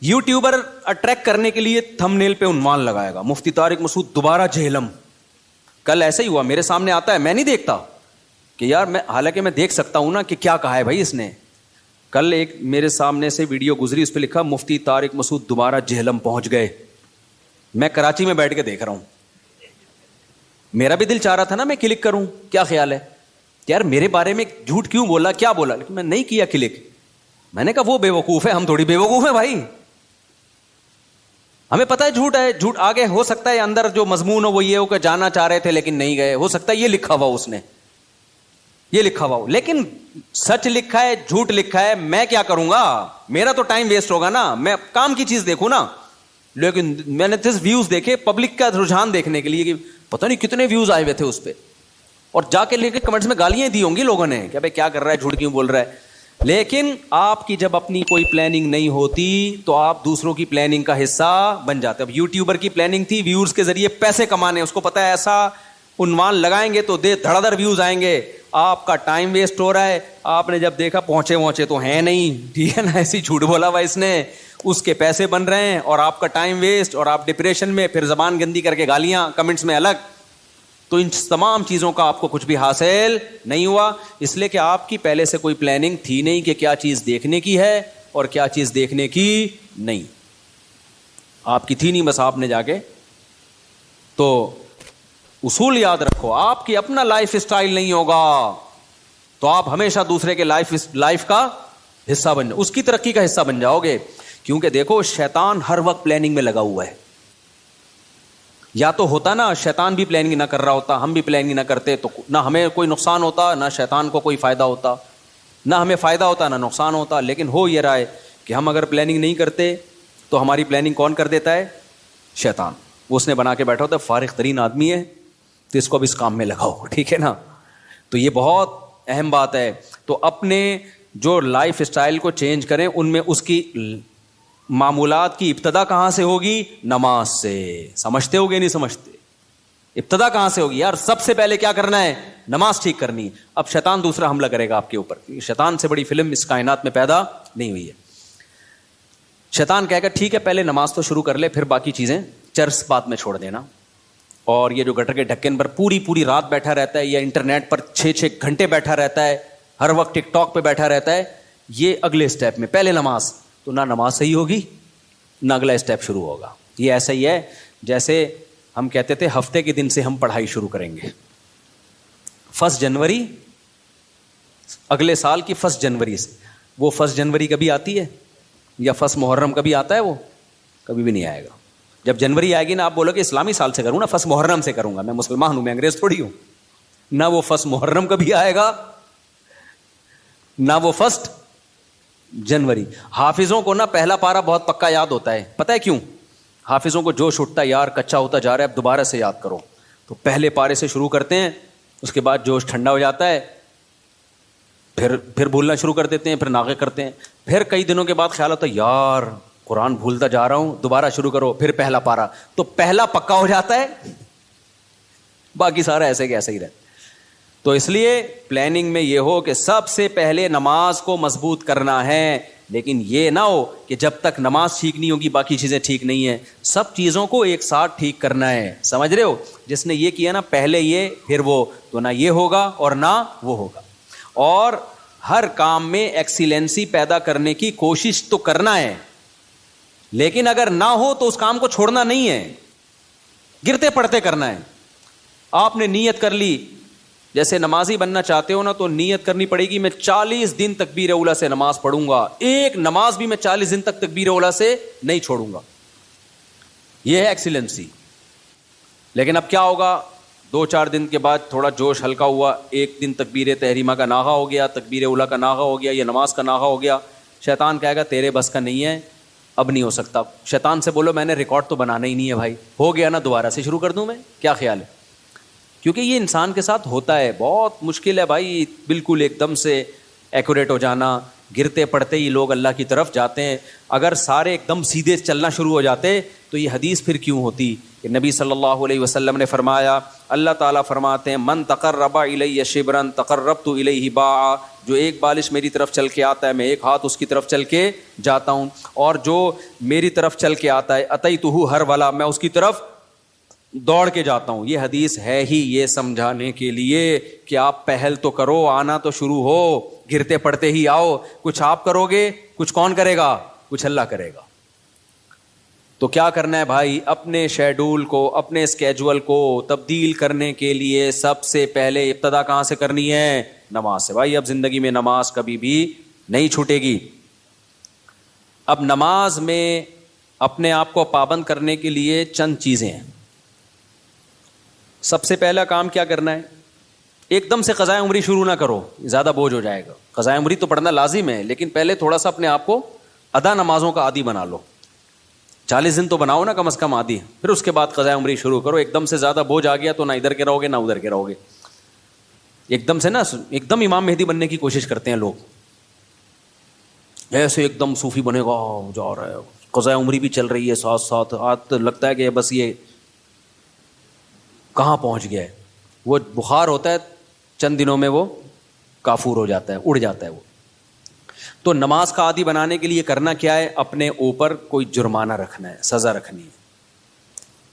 یوٹیوبر اٹریکٹ کرنے کے لیے تھم نیل پہ عنوان لگائے گا, مفتی طارق مسعود دوبارہ جہلم. کل ایسا ہی ہوا, میرے سامنے آتا ہے, میں نہیں دیکھتا کہ یار میں, حالانکہ میں دیکھ سکتا ہوں نا کہ کیا کہا ہے بھائی اس نے. کل ایک میرے سامنے سے ویڈیو گزری, اس پہ لکھا مفتی طارق مسعود دوبارہ جہلم پہنچ گئے. میں کراچی میں بیٹھ کے دیکھ رہا ہوں, میرا بھی دل چاہ رہا تھا نا میں کلک کروں. کیا خیال ہے یار میرے بارے میں جھوٹ کیوں بولا, کیا بولا, لیکن میں نہیں کیا کلک. میں نے کہا وہ بے وقوف ہے, ہم تھوڑی بے وقوف ہیں بھائی. ہمیں پتہ ہے جھوٹ ہے, جھوٹ آگے ہو سکتا ہے اندر جو مضمون ہو وہ یہ ہو کہ جانا چاہ رہے تھے لیکن نہیں گئے, ہو سکتا ہے یہ لکھا ہوا اس نے, یہ لکھا ہوا ہو, لیکن سچ لکھا ہے جھوٹ لکھا ہے, میں کیا کروں گا؟ میرا تو ٹائم ویسٹ ہوگا نا, میں کام کی چیز دیکھوں نا. لیکن میں نے جس ویوز دیکھے پبلک کا رجحان دیکھنے کے لیے کہ پتہ نہیں کتنے ویوز آئے ہوئے تھے اس پہ, اور جا کے لے کے کمنٹس میں گالیاں دی ہوں گی لوگوں نے کہ بھائی کیا کر رہا ہے, جھوٹ کیوں بول رہا ہے. لیکن آپ کی جب اپنی کوئی پلاننگ نہیں ہوتی تو آپ دوسروں کی پلاننگ کا حصہ بن جاتے. اب یوٹیوبر کی پلاننگ تھی ویورز کے ذریعے پیسے کمانے, اس کو پتا ہے ایسا عنوان لگائیں گے تو دھڑا دھڑ ویوز آئیں گے, آپ کا ٹائم ویسٹ ہو رہا ہے. آپ نے جب دیکھا پہنچے تو ہیں نہیں, ٹھیک ہے نا, ایسی جھوٹ بولا ہوا اس نے, اس کے پیسے بن رہے ہیں اور آپ کا ٹائم ویسٹ, اور آپ ڈپریشن میں, پھر زبان گندی کر کے گالیاں کمنٹس میں الگ. تو ان تمام چیزوں کا آپ کو کچھ بھی حاصل نہیں ہوا، اس لیے کہ آپ کی پہلے سے کوئی پلاننگ تھی نہیں کہ کیا چیز دیکھنے کی ہے اور کیا چیز دیکھنے کی نہیں، آپ کی تھی نہیں، بس آپ نے جا کے. تو اصول یاد رکھو، آپ کی اپنا لائف اسٹائل نہیں ہوگا تو آپ ہمیشہ دوسرے کے لائف کا حصہ بن جاؤ، اس کی ترقی کا حصہ بن جاؤ گے. کیونکہ دیکھو شیطان ہر وقت پلاننگ میں لگا ہوا ہے. یا تو ہوتا نا شیطان بھی پلاننگ نہ کر رہا ہوتا، ہم بھی پلاننگ نہ کرتے، تو نہ ہمیں کوئی نقصان ہوتا نہ شیطان کو کوئی فائدہ ہوتا، نہ ہمیں فائدہ ہوتا نہ نقصان ہوتا. لیکن ہو یہ رہا ہے کہ ہم اگر پلاننگ نہیں کرتے تو ہماری پلاننگ کون کر دیتا ہے؟ شیطان. وہ اس نے بنا کے بیٹھا ہوتا ہے، فارغ ترین آدمی ہے تو اس کو اب اس کام میں لگاؤ، ٹھیک ہے نا. تو یہ بہت اہم بات ہے. تو اپنے جو لائف اسٹائل کو چینج کریں، ان میں اس کی معمولات کی ابتدا کہاں سے ہوگی؟ نماز سے. سمجھتے ہوگے نہیں سمجھتے؟ ابتدا کہاں سے ہوگی یار؟ سب سے پہلے کیا کرنا ہے؟ نماز ٹھیک کرنی ہے. اب شیطان دوسرا حملہ کرے گا آپ کے اوپر. شیطان سے بڑی فلم اس کائنات میں پیدا نہیں ہوئی ہے. شیطان کہے گا ٹھیک ہے پہلے نماز تو شروع کر لے، پھر باقی چیزیں چرس بعد میں چھوڑ دینا. اور یہ جو گٹر کے ڈھکن پر پوری رات بیٹھا رہتا ہے یا انٹرنیٹ پر 6 گھنٹے بیٹھا رہتا ہے، ہر وقت ٹک ٹاک پہ بیٹھا رہتا ہے، یہ اگلے اسٹیپ میں. پہلے نماز، تو نہ نماز صحیح ہوگی نہ اگلا اسٹیپ شروع ہوگا. یہ ایسا ہی ہے جیسے ہم کہتے تھے ہفتے کے دن سے ہم پڑھائی شروع کریں گے. 1 جنوری اگلے سال کی 1 جنوری سے. وہ 1 جنوری کبھی آتی ہے یا 1 محرم کبھی آتا ہے؟ وہ کبھی بھی نہیں آئے گا. جب جنوری آئے گی نا، آپ بولو کہ اسلامی سال سے کروں نا، 1 محرم سے کروں گا، میں مسلمان ہوں، میں انگریز تھوڑی ہوں. نہ وہ 1 محرم کبھی آئے گا نہ وہ 1 جنوری. حافظوں کو نا پہلا پارہ بہت پکا یاد ہوتا ہے. پتہ ہے کیوں؟ حافظوں کو جوش اٹھتا ہے، یار کچا ہوتا جا رہا ہے، اب دوبارہ سے یاد کرو. تو پہلے پارے سے شروع کرتے ہیں، اس کے بعد جوش ٹھنڈا ہو جاتا ہے، پھر بھولنا شروع کر دیتے ہیں، پھر ناغے کرتے ہیں. پھر کئی دنوں کے بعد خیال ہوتا ہے یار قرآن بھولتا جا رہا ہوں، دوبارہ شروع کرو، پھر پہلا پارہ. تو پہلا پکا ہو جاتا ہے، باقی سارا ایسے کہ ایسے ہی رہتا. تو اس لیے پلاننگ میں یہ ہو کہ سب سے پہلے نماز کو مضبوط کرنا ہے. لیکن یہ نہ ہو کہ جب تک نماز ٹھیک نہیں ہوگی باقی چیزیں ٹھیک نہیں ہیں. سب چیزوں کو ایک ساتھ ٹھیک کرنا ہے. سمجھ رہے ہو؟ جس نے یہ کیا نا پہلے یہ پھر وہ، تو نہ یہ ہوگا اور نہ وہ ہوگا. اور ہر کام میں ایکسیلنسی پیدا کرنے کی کوشش تو کرنا ہے، لیکن اگر نہ ہو تو اس کام کو چھوڑنا نہیں ہے، گرتے پڑتے کرنا ہے. آپ نے نیت کر لی، جیسے نمازی بننا چاہتے ہو نا تو نیت کرنی پڑے گی میں 40 دن تکبیر اولیٰ سے نماز پڑھوں گا، ایک نماز بھی میں 40 دن تک تکبیر اولیٰ سے نہیں چھوڑوں گا. یہ ہے ایکسیلنسی. لیکن اب کیا ہوگا؟ 2-4 دن کے بعد تھوڑا جوش ہلکا ہوا، ایک دن تکبیر تحریمہ کا ناغہ ہو گیا، تکبیر اولیٰ کا ناغہ ہو گیا، یہ نماز کا ناغہ ہو گیا. شیطان کہے گا تیرے بس کا نہیں ہے، اب نہیں ہو سکتا. شیطان سے بولو میں نے ریکارڈ تو بنانا ہی نہیں ہے بھائی، ہو گیا نا دوبارہ سے شروع کر دوں میں، کیا خیال ہے؟ کیونکہ یہ انسان کے ساتھ ہوتا ہے، بہت مشکل ہے بھائی بالکل ایک دم سے ایکوریٹ ہو جانا. گرتے پڑتے ہی لوگ اللہ کی طرف جاتے ہیں. اگر سارے ایک دم سیدھے چلنا شروع ہو جاتے تو یہ حدیث پھر کیوں ہوتی کہ نبی صلی اللہ علیہ وسلم نے فرمایا، اللہ تعالیٰ فرماتے ہیں من تقرب الی شبرا تقربت الیہ باعا، جو ایک بالش میری طرف چل کے آتا ہے میں ایک ہاتھ اس کی طرف چل کے جاتا ہوں، اور جو میری طرف چل کے آتا ہے اتیتہ ہرولا، میں اس کی طرف دوڑ کے جاتا ہوں. یہ حدیث ہے ہی یہ سمجھانے کے لیے کہ آپ پہل تو کرو، آنا تو شروع ہو، گرتے پڑتے ہی آؤ. کچھ آپ کرو گے، کچھ کون کرے گا؟ کچھ اللہ کرے گا. تو کیا کرنا ہے بھائی؟ اپنے شیڈول کو، اپنے اسکیجول کو تبدیل کرنے کے لیے سب سے پہلے ابتدا کہاں سے کرنی ہے؟ نماز سے. بھائی اب زندگی میں نماز کبھی بھی نہیں چھوٹے گی. اب نماز میں اپنے آپ کو پابند کرنے کے لیے چند چیزیں ہیں. سب سے پہلا کام کیا کرنا ہے؟ ایک دم سے قضائے عمری شروع نہ کرو، زیادہ بوجھ ہو جائے گا. قضائے عمری تو پڑھنا لازم ہے، لیکن پہلے تھوڑا سا اپنے آپ کو ادا نمازوں کا عادی بنا لو. 40 دن تو بناؤ نا کم از کم عادی، پھر اس کے بعد قضائے عمری شروع کرو. ایک دم سے زیادہ بوجھ آ گیا تو نہ ادھر کے رہو گے نہ ادھر کے رہو گے. ایک دم سے نا ایک دم امام مہدی بننے کی کوشش کرتے ہیں لوگ، ایسے ایک دم صوفی بنے گا جا رہا ہے، قضائے عمری بھی چل رہی ہے ساتھ ساتھ، آج لگتا ہے کہ بس یہ کہاں پہنچ گیا ہے. وہ بخار ہوتا ہے چند دنوں میں وہ کافور ہو جاتا ہے، اڑ جاتا ہے وہ. تو نماز کا عادی بنانے کے لیے کرنا کیا ہے؟ اپنے اوپر کوئی جرمانہ رکھنا ہے، سزا رکھنی ہے.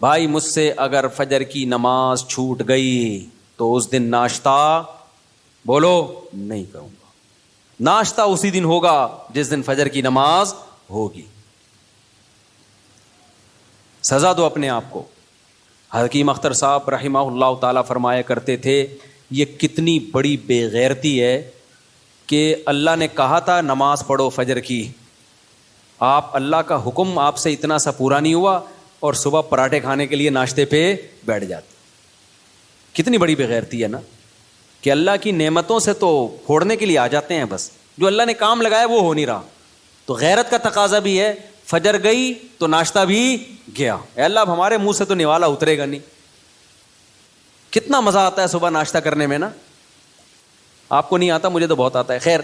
بھائی مجھ سے اگر فجر کی نماز چھوٹ گئی تو اس دن ناشتہ بولو نہیں کروں گا. ناشتہ اسی دن ہوگا جس دن فجر کی نماز ہوگی. سزا دو اپنے آپ کو. حکیم اختر صاحب رحمہ اللہ تعالیٰ فرمایا کرتے تھے یہ کتنی بڑی بے غیرتی ہے کہ اللہ نے کہا تھا نماز پڑھو فجر کی, آپ اللہ کا حکم آپ سے اتنا سا پورا نہیں ہوا اور صبح پراٹھے کھانے کے لیے ناشتے پہ بیٹھ جاتے. کتنی بڑی بے غیرتی ہے نا کہ اللہ کی نعمتوں سے تو پھوڑنے کے لیے آ جاتے ہیں, بس جو اللہ نے کام لگایا وہ ہو نہیں رہا. تو غیرت کا تقاضا بھی ہے, فجر گئی تو ناشتہ بھی گیا. اے اللہ اب ہمارے منہ سے تو نوالا اترے گا نہیں. کتنا مزہ آتا ہے صبح ناشتہ کرنے میں نا, آپ کو نہیں آتا, مجھے تو بہت آتا ہے. خیر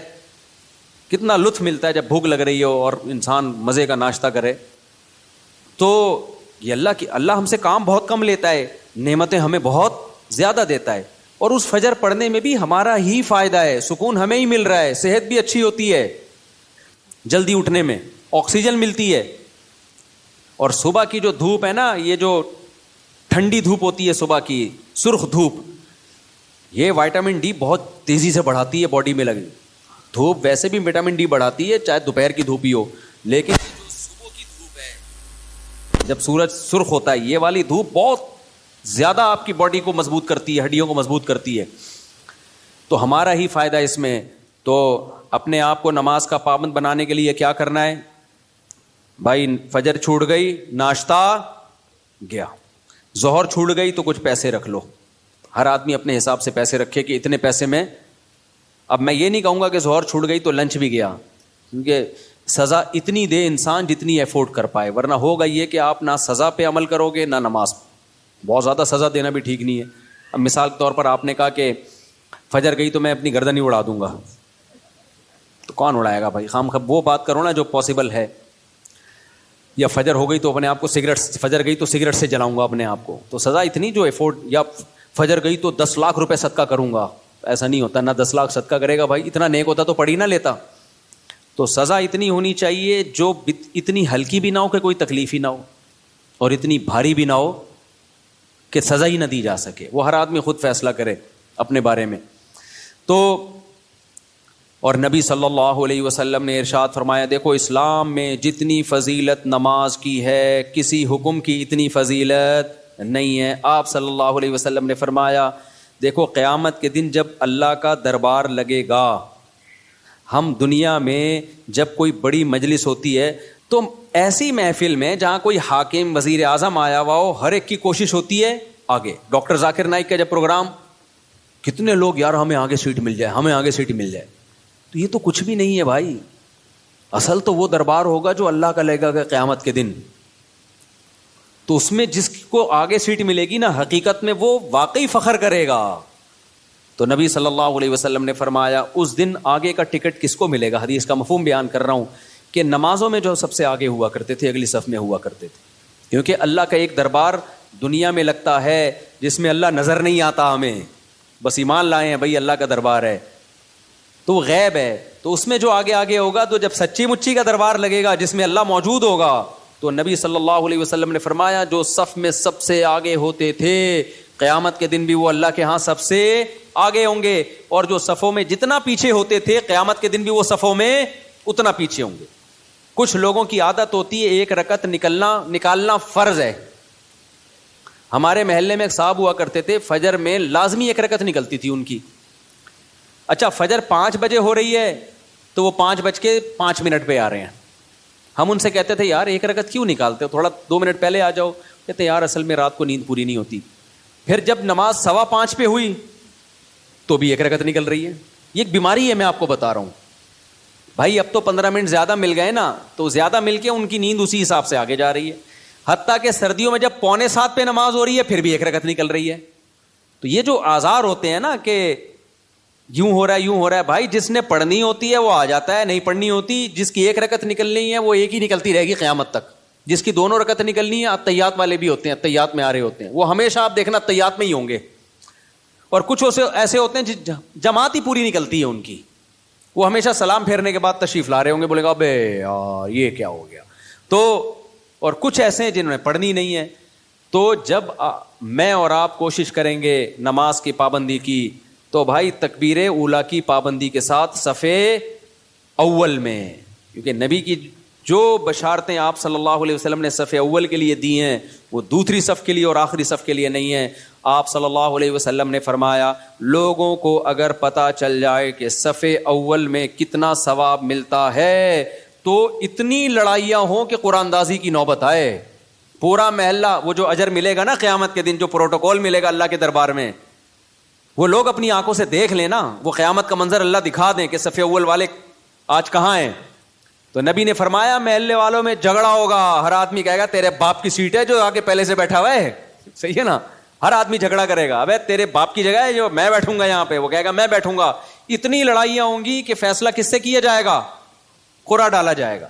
کتنا لطف ملتا ہے جب بھوک لگ رہی ہو اور انسان مزے کا ناشتہ کرے. تو یہ اللہ ہم سے کام بہت کم لیتا ہے, نعمتیں ہمیں بہت زیادہ دیتا ہے, اور اس فجر پڑھنے میں بھی ہمارا ہی فائدہ ہے, سکون ہمیں ہی مل رہا ہے, صحت بھی اچھی ہوتی ہے, جلدی اٹھنے میں آکسیجن ملتی ہے. اور صبح کی جو دھوپ ہے نا, یہ جو ٹھنڈی دھوپ ہوتی ہے صبح کی, سرخ دھوپ, یہ وائٹامن ڈی بہت تیزی سے بڑھاتی ہے باڈی میں لگی. دھوپ ویسے بھی وٹامن ڈی بڑھاتی ہے چاہے دوپہر کی دھوپ ہی ہو, لیکن جو صبح کی دھوپ ہے جب سورج سرخ ہوتا ہے, یہ والی دھوپ بہت زیادہ آپ کی باڈی کو مضبوط کرتی ہے, ہڈیوں کو مضبوط کرتی ہے. تو ہمارا ہی فائدہ اس میں. تو اپنے آپ کو نماز کا پابند بنانے کے لیے کیا کرنا ہے بھائی؟ فجر چھوٹ گئی, ناشتہ گیا. ظہر چھوٹ گئی تو کچھ پیسے رکھ لو. ہر آدمی اپنے حساب سے پیسے رکھے کہ اتنے پیسے میں. اب میں یہ نہیں کہوں گا کہ ظہر چھوٹ گئی تو لنچ بھی گیا, کیونکہ سزا اتنی دے انسان جتنی ایفورڈ کر پائے, ورنہ ہوگا یہ کہ آپ نہ سزا پہ عمل کرو گے نہ نماز. بہت زیادہ سزا دینا بھی ٹھیک نہیں ہے. اب مثال کے طور پر آپ نے کہا کہ فجر گئی تو میں اپنی گردن ہی اڑا دوں گا, تو کون اڑائے گا بھائی؟ خام خب وہ بات کرو نا جو پاسبل ہے. یا فجر ہو گئی تو اپنے آپ کو فجر گئی تو سگریٹ سے جلاؤں گا اپنے آپ کو, تو سزا اتنی جو ایفورڈ. یا فجر گئی تو 10 لاکھ روپے صدقہ کروں گا, ایسا نہیں ہوتا. نہ 10 لاکھ صدقہ کرے گا بھائی, اتنا نیک ہوتا تو پڑھ ہی نہ لیتا. تو سزا اتنی ہونی چاہیے جو اتنی ہلکی بھی نہ ہو کہ کوئی تکلیف ہی نہ ہو, اور اتنی بھاری بھی نہ ہو کہ سزا ہی نہ دی جا سکے. وہ ہر آدمی خود فیصلہ کرے اپنے بارے میں. تو اور نبی صلی اللہ علیہ وسلم نے ارشاد فرمایا, دیکھو اسلام میں جتنی فضیلت نماز کی ہے کسی حکم کی اتنی فضیلت نہیں ہے. آپ صلی اللہ علیہ وسلم نے فرمایا, دیکھو قیامت کے دن جب اللہ کا دربار لگے گا, ہم دنیا میں جب کوئی بڑی مجلس ہوتی ہے تو ایسی محفل میں جہاں کوئی حاکم وزیر اعظم آیا ہوا ہو, ہر ایک کی کوشش ہوتی ہے آگے. ڈاکٹر ذاکر نائک کا جب پروگرام, کتنے لوگ یار ہمیں آگے سیٹ مل جائے, ہمیں آگے سیٹ مل جائے. تو یہ تو کچھ بھی نہیں ہے بھائی. اصل تو وہ دربار ہوگا جو اللہ کا لگے گا قیامت کے دن. تو اس میں جس کو آگے سیٹ ملے گی نا, حقیقت میں وہ واقعی فخر کرے گا. تو نبی صلی اللہ علیہ وسلم نے فرمایا اس دن آگے کا ٹکٹ کس کو ملے گا؟ حدیث کا مفہوم بیان کر رہا ہوں کہ نمازوں میں جو سب سے آگے ہوا کرتے تھے, اگلی صف میں ہوا کرتے تھے, کیونکہ اللہ کا ایک دربار دنیا میں لگتا ہے جس میں اللہ نظر نہیں آتا ہمیں, بس ایمان لائے ہیں بھائی اللہ کا دربار ہے, تو وہ غیب ہے. تو اس میں جو آگے آگے ہوگا, تو جب سچی مچی کا دربار لگے گا جس میں اللہ موجود ہوگا, تو نبی صلی اللہ علیہ وسلم نے فرمایا جو صف میں سب سے آگے ہوتے تھے قیامت کے دن بھی وہ اللہ کے ہاں سب سے آگے ہوں گے, اور جو صفوں میں جتنا پیچھے ہوتے تھے قیامت کے دن بھی وہ صفوں میں اتنا پیچھے ہوں گے. کچھ لوگوں کی عادت ہوتی ہے ایک رکعت نکالنا فرض ہے. ہمارے محلے میں ایک صاحب ہوا کرتے تھے, فجر میں لازمی ایک رکعت نکلتی تھی ان کی. اچھا فجر 5 بجے ہو رہی ہے تو وہ 5:05 پہ آ رہے ہیں. ہم ان سے کہتے تھے یار ایک رکعت کیوں نکالتے ہو, تھوڑا 2 منٹ پہلے آ جاؤ. کہتے یار اصل میں رات کو نیند پوری نہیں ہوتی. پھر جب نماز 5:15 پہ ہوئی تو بھی ایک رکعت نکل رہی ہے. یہ ایک بیماری ہے, میں آپ کو بتا رہا ہوں بھائی. اب تو 15 منٹ زیادہ مل گئے نا, تو زیادہ مل کے ان کی نیند اسی حساب سے آگے جا رہی ہے. حتیٰ کہ سردیوں میں جب 6:45 پہ نماز ہو رہی ہے پھر بھی ایک رکعت نکل رہی ہے. تو یہ جو آزار ہوتے ہیں نا کہ یوں ہو رہا ہے بھائی, جس نے پڑھنی ہوتی ہے وہ آ جاتا ہے, نہیں پڑھنی ہوتی, جس کی ایک رکعت نکلنی ہے وہ ایک ہی نکلتی رہے گی قیامت تک. جس کی 2 رکعت نکلنی ہے, اتحیات والے بھی ہوتے ہیں, اتحیات میں آ رہے ہوتے ہیں, وہ ہمیشہ آپ دیکھنا اتحیات میں ہی ہوں گے. اور کچھ ایسے ہوتے ہیں جماعت ہی پوری نکلتی ہے ان کی, وہ ہمیشہ سلام پھیرنے کے بعد تشریف لا رہے ہوں گے, بولے گا ابے یار یہ کیا ہو گیا. تو اور کچھ ایسے ہیں جنہوں نے پڑھنی نہیں ہے. تو جب میں اور آپ کوشش کریں گے نماز کی پابندی کی تو بھائی تکبیر اولیٰ کی پابندی کے ساتھ صف اول میں، کیونکہ نبی کی جو بشارتیں آپ صلی اللہ علیہ وسلم نے صف اول کے لیے دی ہیں وہ دوسری صف کے لیے اور آخری صف کے لیے نہیں ہیں. آپ صلی اللہ علیہ وسلم نے فرمایا لوگوں کو اگر پتہ چل جائے کہ صف اول میں کتنا ثواب ملتا ہے تو اتنی لڑائیاں ہوں کہ قرآن اندازی کی نوبت آئے. پورا محلہ وہ جو اجر ملے گا نا قیامت کے دن، جو پروٹوکول ملے گا اللہ کے دربار میں، وہ لوگ اپنی آنکھوں سے دیکھ لیں نا، وہ قیامت کا منظر اللہ دکھا دیں کہ صف اول والے آج کہاں ہیں. تو نبی نے فرمایا محلے والوں میں جھگڑا ہوگا، ہر آدمی کہے گا تیرے باپ کی سیٹ ہے جو آگے پہلے سے بیٹھا ہوا ہے. صحیح ہے نا، ہر آدمی جھگڑا کرے گا، ابے تیرے باپ کی جگہ ہے جو میں بیٹھوں گا یہاں پہ، وہ کہے گا میں بیٹھوں گا. اتنی لڑائیاں ہوں گی کہ فیصلہ کس سے کیا جائے گا؟ قرعہ ڈالا جائے گا.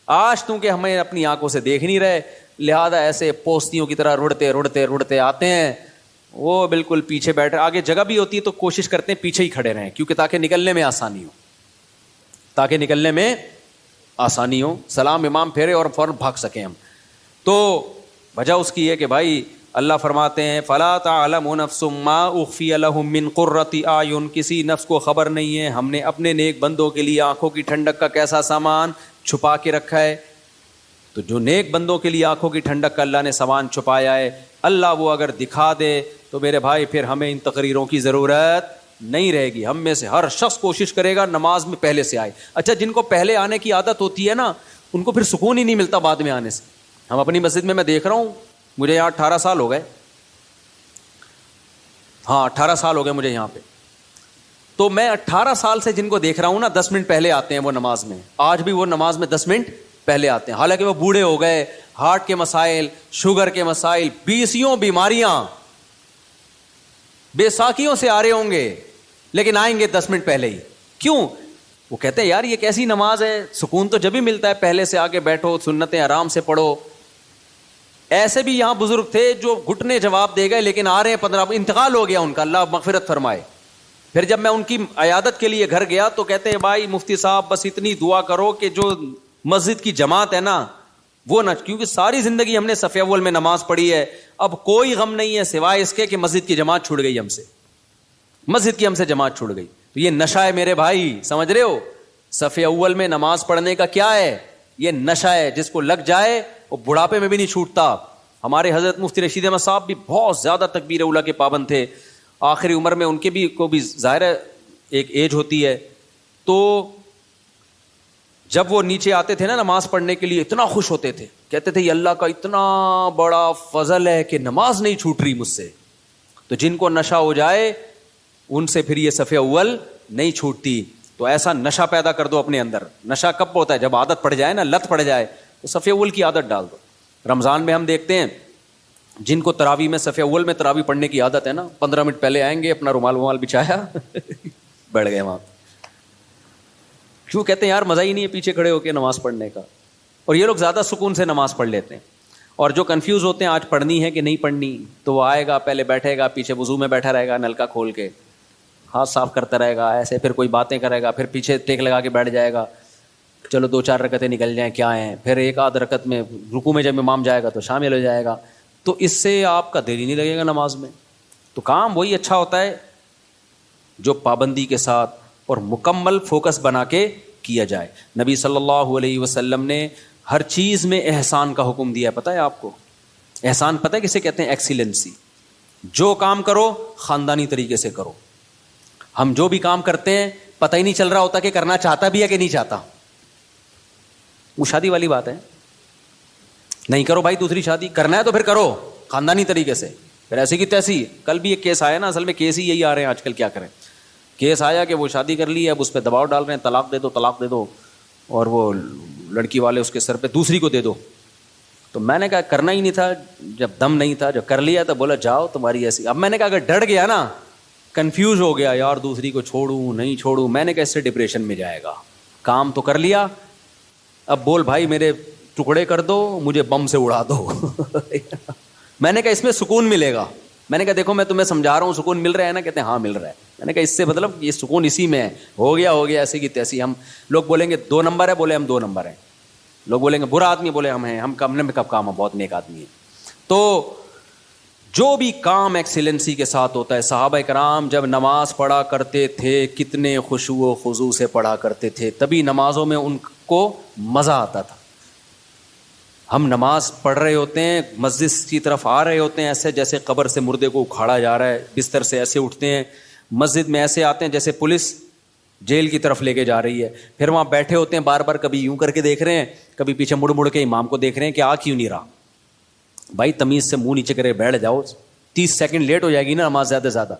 آج تو کہ ہمیں اپنی آنکھوں سے دیکھ نہیں رہے، لہذا ایسے پوستیوں کی طرح رڑتے آتے ہیں. وہ بالکل پیچھے بیٹھے، آگے جگہ بھی ہوتی ہے تو کوشش کرتے ہیں پیچھے ہی کھڑے رہیں، کیونکہ تاکہ نکلنے میں آسانی ہو، سلام امام پھیرے اور فوراً بھاگ سکیں ہم. تو وجہ اس کی ہے کہ بھائی اللہ فرماتے ہیں فَلَا تَعْلَمُ نَفْسٌ مَّا أُخْفِيَ لَهُم مِّن قُرَّةِ أَعْيُنٍ، کسی نفس کو خبر نہیں ہے ہم نے اپنے نیک بندوں کے لیے آنکھوں کی ٹھنڈک کا کیسا سامان چھپا کے رکھا ہے. تو جو نیک بندوں کے لیے آنکھوں کی ٹھنڈک کا اللہ نے سامان چھپایا ہے، اللہ وہ اگر دکھا دے تو میرے بھائی پھر ہمیں ان تقریروں کی ضرورت نہیں رہے گی. ہم میں سے ہر شخص کوشش کرے گا نماز میں پہلے سے آئے. اچھا جن کو پہلے آنے کی عادت ہوتی ہے نا ان کو پھر سکون ہی نہیں ملتا بعد میں آنے سے. ہم اپنی مسجد میں دیکھ رہا ہوں، مجھے یہاں 18 سال ہو گئے، 18 سال ہو گئے مجھے یہاں پہ. تو میں 18 سال سے جن کو دیکھ رہا ہوں نا 10 منٹ پہلے آتے ہیں وہ نماز میں، آج بھی وہ نماز میں 10 منٹ پہلے آتے ہیں. حالانکہ وہ بوڑھے ہو گئے، ہارٹ کے مسائل، شوگر کے مسائل، 20 بیماریاں، بے ساکھیوں سے آ رہے ہوں گے، لیکن آئیں گے 10 منٹ پہلے ہی. کیوں؟ وہ کہتے ہیں یار یہ کیسی نماز ہے، سکون تو جب ہی ملتا ہے پہلے سے آگے بیٹھو، سنتیں آرام سے پڑھو. ایسے بھی یہاں بزرگ تھے جو گھٹنے جواب دے گئے لیکن آ رہے ہیں 15، انتقال ہو گیا ان کا، اللہ مغفرت فرمائے. پھر جب میں ان کی عیادت کے لیے گھر گیا تو کہتے ہیں بھائی مفتی صاحب بس اتنی دعا کرو کہ جو مسجد کی جماعت ہے نا وہ نہ، کیونکہ ساری زندگی ہم نے صف اول میں نماز پڑھی ہے، اب کوئی غم نہیں ہے سوائے اس کے کہ مسجد کی جماعت چھوٹ گئی ہم سے، مسجد کی ہم سے جماعت چھوٹ گئی. تو یہ نشہ ہے میرے بھائی، سمجھ رہے ہو؟ صف اول میں نماز پڑھنے کا کیا ہے؟ یہ نشہ ہے، جس کو لگ جائے وہ بڑھاپے میں بھی نہیں چھوٹتا. ہمارے حضرت مفتی رشید احمد صاحب بھی بہت زیادہ تکبیر اولیٰ کے پابند تھے، آخری عمر میں ان کے بھی کو بھی ظاہر ہے ایک ایج ہوتی ہے. تو جب وہ نیچے آتے تھے نا نماز پڑھنے کے لیے اتنا خوش ہوتے تھے، کہتے تھے یہ اللہ کا اتنا بڑا فضل ہے کہ نماز نہیں چھوٹ رہی مجھ سے. تو جن کو نشہ ہو جائے ان سے پھر یہ صف اول نہیں چھوٹتی. تو ایسا نشہ پیدا کر دو اپنے اندر. نشہ کب ہوتا ہے؟ جب عادت پڑ جائے نا، لت پڑ جائے تو صف اول کی عادت ڈال دو. رمضان میں ہم دیکھتے ہیں جن کو تراویح میں صف اول میں تراویح پڑھنے کی عادت ہے نا، 15 منٹ پہلے آئیں گے، اپنا رومال بچھایا بیٹھ گئے وہاں. کیوں؟ کہتے ہیں یار مزہ ہی نہیں ہے پیچھے کھڑے ہو کے نماز پڑھنے کا. اور یہ لوگ زیادہ سکون سے نماز پڑھ لیتے ہیں. اور جو کنفیوز ہوتے ہیں آج پڑھنی ہے کہ نہیں پڑھنی، تو وہ آئے گا پہلے بیٹھے گا، پیچھے وضو میں بیٹھا رہے گا نلکا کھول کے، ہاتھ صاف کرتا رہے گا ایسے، پھر کوئی باتیں کرے گا، پھر پیچھے ٹیک لگا کے بیٹھ جائے گا، چلو 2-4 رکعتیں نکل جائیں کیا ہیں، پھر 1-8 رکعت میں رکوع میں جب امام جائے گا تو شامل ہو جائے گا. تو اس سے آپ کا دل ہی نہیں لگے گا نماز میں. تو کام وہی اچھا ہوتا ہے جو پابندی کے ساتھ اور مکمل فوکس بنا کے کیا جائے. نبی صلی اللہ علیہ وسلم نے ہر چیز میں احسان کا حکم دیا ہے. پتہ ہے آپ کو احسان پتہ ہے کسے کہتے ہیں؟ ایکسیلنسی. جو کام کرو خاندانی طریقے سے کرو. ہم جو بھی کام کرتے ہیں پتہ ہی نہیں چل رہا ہوتا کہ کرنا چاہتا بھی ہے کہ نہیں چاہتا. وہ شادی والی بات ہے، نہیں کرو بھائی دوسری شادی، کرنا ہے تو پھر کرو خاندانی طریقے سے، پھر ایسی کی تیسی. کل بھی ایک کیس آیا نا، اصل میں کیس ہی یہی آ رہے ہیں آج کل، کیا کریں. کیس آیا کہ وہ شادی کر لی ہے، اب اس پہ دباؤ ڈال رہے ہیں طلاق دے دو طلاق دے دو، اور وہ لڑکی والے اس کے سر پہ دوسری کو دے دو. تو میں نے کہا کرنا ہی نہیں تھا جب دم نہیں تھا، جب کر لیا تو بولا جاؤ تمہاری ایسی. اب میں نے کہا اگر ڈر گیا نا، کنفیوز ہو گیا یار دوسری کو چھوڑوں نہیں چھوڑوں، میں نے کہا اس سے ڈپریشن میں جائے گا. کام تو کر لیا، اب بول بھائی میرے ٹکڑے کر دو، مجھے بم سے اڑا دو. میں نے کہا اس میں سکون ملے گا. میں نے کہا دیکھو میں تمہیں سمجھا رہا ہوں سکون مل رہا ہے نا؟ کہتے ہیں ہاں مل رہا ہے. میں نے کہا اس سے مطلب یہ سکون اسی میں ہے. ہو گیا ایسی کی تیسی. ہم لوگ بولیں گے 2 نمبر ہے، بولے ہم 2 نمبر ہیں. لوگ بولیں گے برا آدمی، بولے ہم ہیں، ہم نے کب کام ہے بہت نیک آدمی ہے. تو جو بھی کام ایکسیلنسی کے ساتھ ہوتا ہے. صحابہ کرام جب نماز پڑھا کرتے تھے کتنے خشوع و خضوع سے پڑھا کرتے تھے, تبھی نمازوں میں ان کو مزہ آتا تھا. ہم نماز پڑھ رہے ہوتے ہیں, مسجد کی طرف آ رہے ہوتے ہیں ایسے جیسے قبر سے مردے کو اکھاڑا جا رہا ہے, بستر سے ایسے اٹھتے ہیں, مسجد میں ایسے آتے ہیں جیسے پولیس جیل کی طرف لے کے جا رہی ہے. پھر وہاں بیٹھے ہوتے ہیں بار بار, کبھی یوں کر کے دیکھ رہے ہیں, کبھی پیچھے مڑ مڑ کے امام کو دیکھ رہے ہیں کہ آ کیوں نہیں رہا. بھائی تمیز سے منہ نیچے کرے بیٹھ جاؤ, 30 سیکنڈ لیٹ ہو جائے گی نا نماز زیادہ سے زیادہ.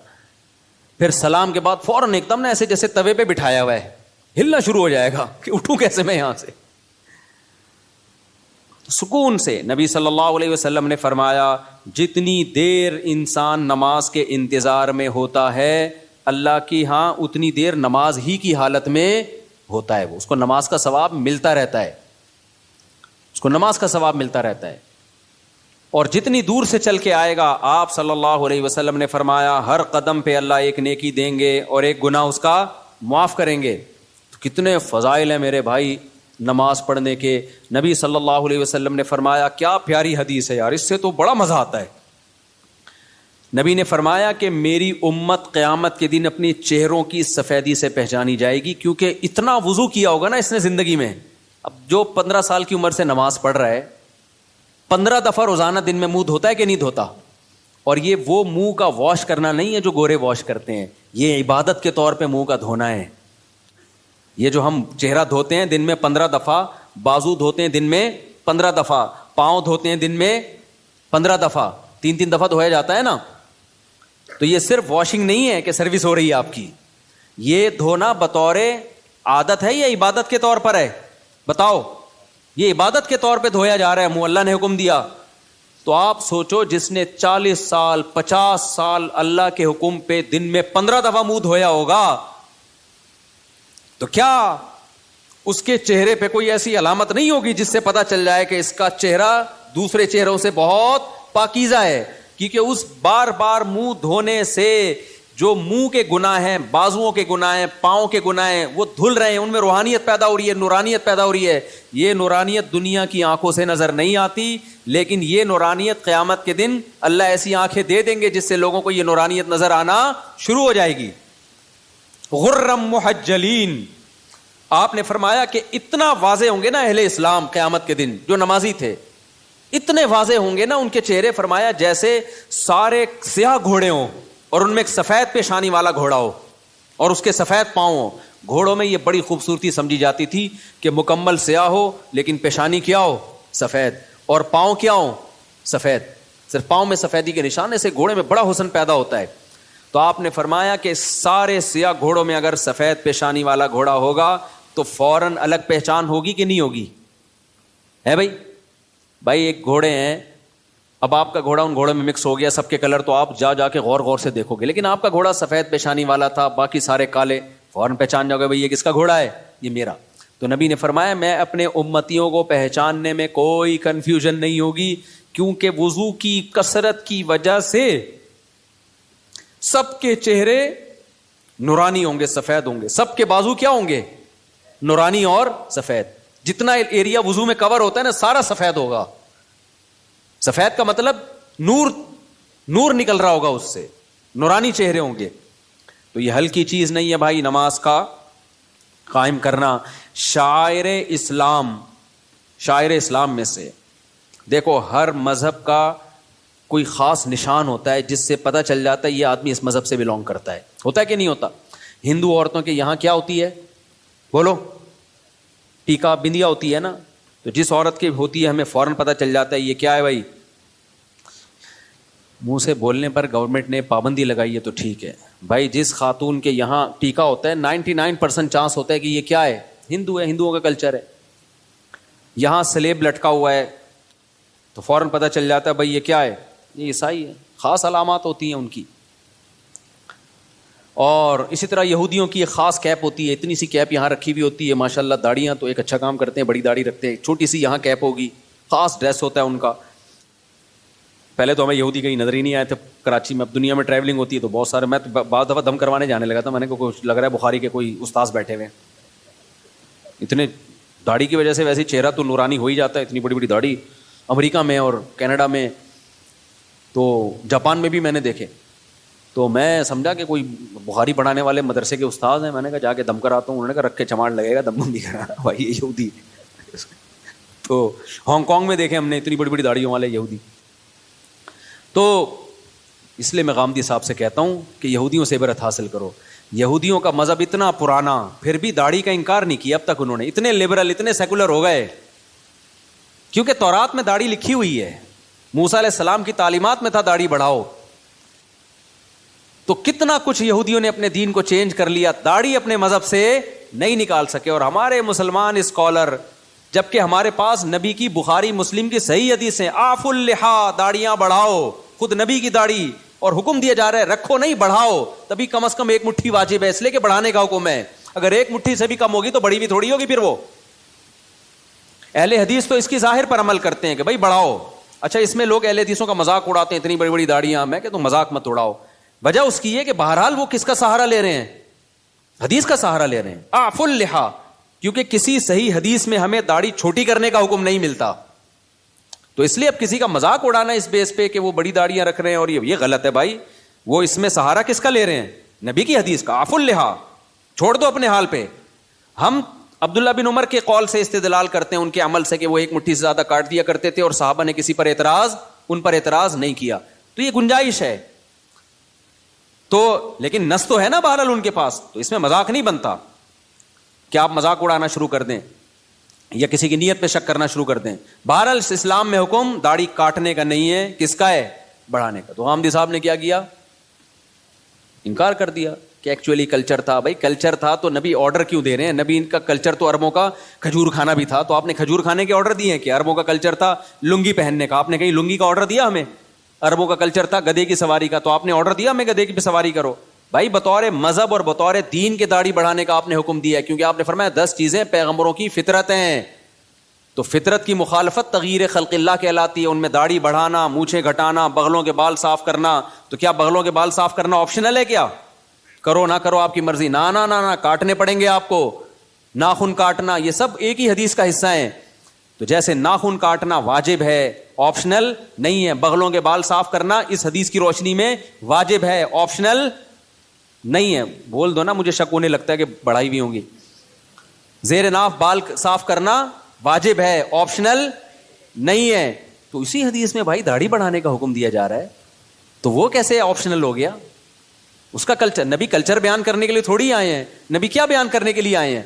پھر سلام کے بعد فوراً ایک دم نا ایسے جیسے توے پہ بٹھایا ہوا ہے, ہلنا شروع ہو جائے گا کہ اٹھوں کیسے میں یہاں سے. سکون سے نبی صلی اللہ علیہ وسلم نے فرمایا جتنی دیر انسان نماز کے انتظار میں ہوتا ہے اللہ کی ہاں اتنی دیر نماز ہی کی حالت میں ہوتا ہے, وہ اس کو نماز کا ثواب ملتا رہتا ہے, اس کو نماز کا ثواب ملتا رہتا ہے. اور جتنی دور سے چل کے آئے گا, آپ صلی اللہ علیہ وسلم نے فرمایا ہر قدم پہ اللہ ایک نیکی دیں گے اور ایک گناہ اس کا معاف کریں گے. تو کتنے فضائل ہیں میرے بھائی نماز پڑھنے کے. نبی صلی اللہ علیہ وسلم نے فرمایا, کیا پیاری حدیث ہے یار, اس سے تو بڑا مزہ آتا ہے. نبی نے فرمایا کہ میری امت قیامت کے دن اپنی چہروں کی سفیدی سے پہچانی جائے گی, کیونکہ اتنا وضو کیا ہوگا نا اس نے زندگی میں. اب جو 15 سال کی عمر سے نماز پڑھ رہا ہے, 15 دفعہ روزانہ دن میں منہ دھوتا ہے کہ نہیں دھوتا. اور یہ وہ منہ کا واش کرنا نہیں ہے جو گورے واش کرتے ہیں, یہ عبادت کے طور پہ منہ کا دھونا ہے. یہ جو ہم چہرہ دھوتے ہیں دن میں 15 دفعہ, بازو دھوتے ہیں دن میں 15 دفعہ, پاؤں دھوتے ہیں دن میں 15 دفعہ, 3 دفعہ دھویا جاتا ہے نا. تو یہ صرف واشنگ نہیں ہے کہ سروس ہو رہی ہے آپ کی, یہ دھونا بطور عادت ہے یا عبادت کے طور پر ہے؟ بتاؤ. یہ عبادت کے طور پہ دھویا جا رہا ہے, منہ اللہ نے حکم دیا. تو آپ سوچو جس نے 40 سال 50 سال اللہ کے حکم پہ دن میں 15 دفعہ منہ دھویا ہوگا, تو کیا اس کے چہرے پہ کوئی ایسی علامت نہیں ہوگی جس سے پتا چل جائے کہ اس کا چہرہ دوسرے چہروں سے بہت پاکیزہ ہے؟ کیونکہ اس بار بار منہ دھونے سے جو منہ کے گناہ ہیں, بازوؤں کے گناہ ہیں, پاؤں کے گناہ ہیں, وہ دھل رہے ہیں, ان میں روحانیت پیدا ہو رہی ہے, نورانیت پیدا ہو رہی ہے. یہ نورانیت دنیا کی آنکھوں سے نظر نہیں آتی, لیکن یہ نورانیت قیامت کے دن اللہ ایسی آنکھیں دے دیں گے جس سے لوگوں کو یہ نورانیت نظر آنا شروع ہو جائے گی. غرم محجلین, آپ نے فرمایا کہ اتنا واضح ہوں گے نا اہل اسلام قیامت کے دن جو نمازی تھے, اتنے واضح ہوں گے نا ان کے چہرے, فرمایا جیسے سارے سیاہ گھوڑے ہوں اور ان میں ایک سفید پیشانی والا گھوڑا ہو اور اس کے سفید پاؤں ہو. گھوڑوں میں یہ بڑی خوبصورتی سمجھی جاتی تھی کہ مکمل سیاہ ہو لیکن پیشانی کیا ہو, سفید, اور پاؤں کیا ہو, سفید, صرف پاؤں میں سفیدی کے نشان سے گھوڑے میں بڑا حسن پیدا ہوتا ہے. تو آپ نے فرمایا کہ سارے سیاہ گھوڑوں میں اگر سفید پیشانی والا گھوڑا ہوگا تو فوراً الگ پہچان ہوگی کہ نہیں ہوگی؟ ہے بھائی ایک گھوڑے ہیں, اب آپ کا گھوڑا ان گھوڑوں میں مکس ہو گیا, سب کے کلر تو آپ جا کے غور سے دیکھو گے, لیکن آپ کا گھوڑا سفید پیشانی والا تھا, باقی سارے کالے, فوراً پہچان جاؤ گے بھائی یہ کس کا گھوڑا ہے, یہ میرا. تو نبی نے فرمایا میں اپنے امتیوں کو پہچاننے میں کوئی کنفیوژن نہیں ہوگی, کیونکہ وضو کی کثرت کی وجہ سے سب کے چہرے نورانی ہوں گے, سفید ہوں گے, سب کے بازو کیا ہوں گے, نورانی اور سفید. جتنا ایریا وضو میں کور ہوتا ہے نا سارا سفید ہوگا. سفید کا مطلب نور نکل رہا ہوگا اس سے, نورانی چہرے ہوں گے. تو یہ ہلکی چیز نہیں ہے بھائی نماز کا قائم کرنا. شاعر اسلام میں سے دیکھو, ہر مذہب کا کوئی خاص نشان ہوتا ہے جس سے پتہ چل جاتا ہے یہ آدمی اس مذہب سے بلونگ کرتا ہے. ہوتا ہے کہ نہیں ہوتا؟ ہندو عورتوں کے یہاں کیا ہوتی ہے, بولو, ٹیکا بندیا ہوتی ہے نا. تو جس عورت کی ہوتی ہے ہمیں فوراً پتہ چل جاتا ہے یہ کیا ہے بھائی. منہ سے بولنے پر گورنمنٹ نے پابندی لگائی ہے تو ٹھیک ہے بھائی. جس خاتون کے یہاں ٹیکا ہوتا ہے 99% چانس ہوتا ہے کہ یہ کیا ہے, ہندو ہے, ہندوؤں کا کلچر ہے. یہاں سلیب لٹکا ہوا ہے تو فوراً پتہ چل جاتا ہے بھائی یہ کیا ہے, یہ عیسائی ہے. خاص علامات ہوتی ہیں ان کی. اور اسی طرح یہودیوں کی ایک خاص کیپ ہوتی ہے, اتنی سی کیپ یہاں رکھی ہوئی ہوتی ہے, ماشاءاللہ داڑیاں تو ایک اچھا کام کرتے ہیں, بڑی داڑھی رکھتے ہیں, چھوٹی سی یہاں کیپ ہوگی, خاص ڈریس ہوتا ہے ان کا. پہلے تو ہمیں یہودی کہیں نظر ہی نہیں آئے تھے کراچی میں. اب دنیا میں ٹریولنگ ہوتی ہے تو بہت سارے, میں تو بعض دفعہ دم کروانے جانے لگا تھا, میں نے کچھ لگ رہا ہے بخاری کے کوئی استاذ بیٹھے ہوئے ہیں. اتنے داڑھی کی وجہ سے ویسے چہرہ تو نورانی ہو ہی جاتا ہے, اتنی بڑی بڑی داڑھی. امریکہ میں اور کینیڈا میں تو جاپان میں بھی میں نے دیکھے. تو میں سمجھا کہ کوئی بخاری پڑھانے والے مدرسے کے استاد ہیں. میں نے کہا جا کے دم کراتا ہوں. انہوں نے کہا رکھ کے چماڑ لگے گا, دم نہیں کرانا بھائی, یہ یہودی. تو ہانگ کانگ میں دیکھے ہم نے اتنی بڑی بڑی داڑھیوں والے یہودی. تو اس لیے میں غامدی صاحب سے کہتا ہوں کہ یہودیوں سے عبرت حاصل کرو. یہودیوں کا مذہب اتنا پرانا, پھر بھی داڑھی کا انکار نہیں کیا اب تک انہوں نے. اتنے لبرل, اتنے سیکولر ہو گئے کیونکہ تورات میں داڑھی لکھی ہوئی ہے, موسیٰ علیہ السلام کی تعلیمات میں تھا داڑھی بڑھاؤ. تو کتنا کچھ یہودیوں نے اپنے دین کو چینج کر لیا, داڑھی اپنے مذہب سے نہیں نکال سکے. اور ہمارے مسلمان اسکالر, جبکہ ہمارے پاس نبی کی بخاری مسلم کی صحیح حدیثیں, آف اللحا, داڑیاں بڑھاؤ, خود نبی کی داڑھی, اور حکم دیا جا رہا ہے رکھو نہیں بڑھاؤ. تبھی کم از کم ایک مٹھی واجب ہے, اس لیے کہ بڑھانے کا حکم ہے. اگر ایک مٹھی سے بھی کم ہوگی تو بڑی بھی تھوڑی ہوگی. پھر وہ اہل حدیث تو اس کی ظاہر پر عمل کرتے ہیں کہ بھائی بڑھاؤ. اچھا, اس میں لوگ اہل حدیثوں کا مذاق اڑاتے ہیں, اتنی بڑی بڑی داڑیاں. میں کہ تم مذاق مت اڑاؤ. وجہ اس کی ہے کہ بہرحال وہ کس کا سہارا لے رہے ہیں, حدیث کا سہارا لے رہے ہیں. آف اللحا, کیونکہ کسی صحیح حدیث میں ہمیں داڑھی چھوٹی کرنے کا حکم نہیں ملتا. تو اس لیے اب کسی کا مذاق اڑانا اس بیس پہ کہ وہ بڑی داڑیاں رکھ رہے ہیں اور یہ غلط ہے بھائی. وہ اس میں سہارا کس کا لے رہے ہیں, نبی کی حدیث کا. آف اللحا, چھوڑ دو اپنے حال پہ. ہم عبداللہ بن عمر کے قول سے استدلال کرتے ہیں, ان کے عمل سے, کہ وہ ایک مٹھی سے زیادہ کاٹ دیا کرتے تھے اور صحابہ نے کسی پر ان پر اعتراض نہیں کیا. تو یہ گنجائش ہے. تو لیکن نص تو ہے نا بہرحال ان کے پاس, تو اس میں مذاق نہیں بنتا کہ آپ مذاق اڑانا شروع کر دیں یا کسی کی نیت پہ شک کرنا شروع کر دیں. بہرحال اسلام میں حکم داڑھی کاٹنے کا نہیں ہے, کس کا ہے, بڑھانے کا. تو حامدی صاحب نے کیا کیا, انکار کر دیا کہ ایکچولی کلچر تھا. بھائی کلچر تھا تو نبی آرڈر کیوں دے رہے ہیں؟ نبی ان کا کلچر تو عربوں کا کھجور کھانا بھی تھا, تو آپ نے کھجور کھانے کے آرڈر دیے ہیں. کہ عربوں کا کلچر تھا لنگی پہننے کا, آپ نے کہیں لنگی کا آرڈر دیا ہمیں؟ عربوں کا کلچر تھا گدھے کی سواری کا, تو آپ نے آرڈر دیا ہمیں گدھے کی سواری کرو؟ بھائی بطور مذہب اور بطور دین کے داڑھی بڑھانے کا آپ نے حکم دیا ہے, کیونکہ آپ نے فرمایا 10 چیزیں پیغمبروں کی فطرت ہیں. تو فطرت کی مخالفت تغییر خلق اللہ کہلاتی ہے. ان میں داڑھی بڑھانا, مونچھیں گھٹانا, بغلوں کے بال صاف کرنا. تو کیا بغلوں کے بال صاف کرنا آپشنل ہے کیا؟ کرو نہ کرو آپ کی مرضی. نہ کاٹنے پڑیں گے آپ کو. ناخن کاٹنا, یہ سب ایک ہی حدیث کا حصہ ہیں. تو جیسے ناخن کاٹنا واجب ہے, آپشنل نہیں ہے, بغلوں کے بال صاف کرنا اس حدیث کی روشنی میں واجب ہے, آپشنل نہیں ہے. بول دو نا, مجھے شک ہونے لگتا ہے کہ بڑھائی بھی ہوں گی. زیر ناف بال صاف کرنا واجب ہے, آپشنل نہیں ہے. تو اسی حدیث میں بھائی داڑھی بڑھانے کا حکم دیا جا رہا ہے, تو وہ کیسے آپشنل ہو گیا؟ اس کا کلچر, نبی کلچر بیان کرنے کے لیے تھوڑی آئے ہیں. نبی کیا بیان کرنے کے لیے آئے ہیں؟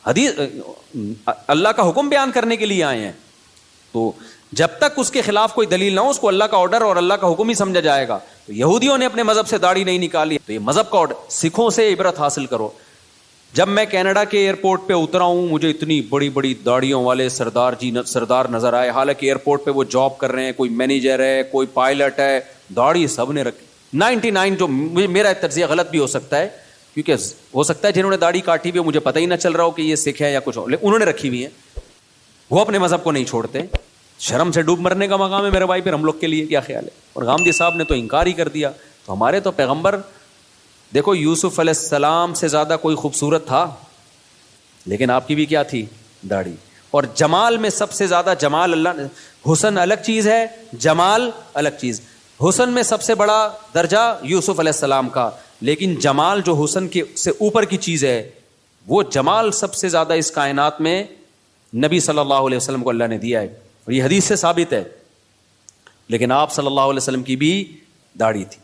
حدیث, اللہ کا حکم بیان کرنے کے لیے آئے ہیں. تو جب تک اس کے خلاف کوئی دلیل نہ ہو, اس کو اللہ کا آرڈر اور اللہ کا حکم ہی سمجھا جائے گا. تو یہودیوں نے اپنے مذہب سے داڑھی نہیں نکالی, تو یہ مذہب کا آرڈر. سکھوں سے عبرت حاصل کرو. جب میں کینیڈا کے ایئرپورٹ پہ اترا ہوں, مجھے اتنی بڑی بڑی داڑھیوں والے سردار نظر آئے. حالانکہ ایئرپورٹ پہ وہ جاب کر رہے ہیں, کوئی مینیجر ہے, کوئی پائلٹ ہے, داڑھی سب نے رکھی. 99 جو میرا تجزیہ غلط بھی ہو سکتا ہے, کیونکہ ہو سکتا ہے جنہوں نے داڑھی کاٹی ہوئی مجھے پتہ ہی نہ چل رہا ہو کہ یہ سکھ ہے یا کچھ اور, لیکن انہوں نے رکھی ہوئی ہے. وہ اپنے مذہب کو نہیں چھوڑتے. شرم سے ڈوب مرنے کا مقام ہے میرے بھائی. پھر ہم لوگ کے لیے کیا خیال ہے؟ اور غامدی صاحب نے تو انکار ہی کر دیا. تو ہمارے تو پیغمبر دیکھو, یوسف علیہ السلام سے زیادہ کوئی خوبصورت تھا, لیکن آپ کی بھی کیا تھی؟ داڑھی. اور جمال میں سب سے زیادہ جمال اللہ نے, حسن الگ چیز ہے, جمال الگ چیز. حسن میں سب سے بڑا درجہ یوسف علیہ السلام کا, لیکن جمال جو حسن کے سے اوپر کی چیز ہے, وہ جمال سب سے زیادہ اس کائنات میں نبی صلی اللہ علیہ وسلم کو اللہ نے دیا ہے, اور یہ حدیث سے ثابت ہے. لیکن آپ صلی اللہ علیہ وسلم کی بھی داڑھی تھی.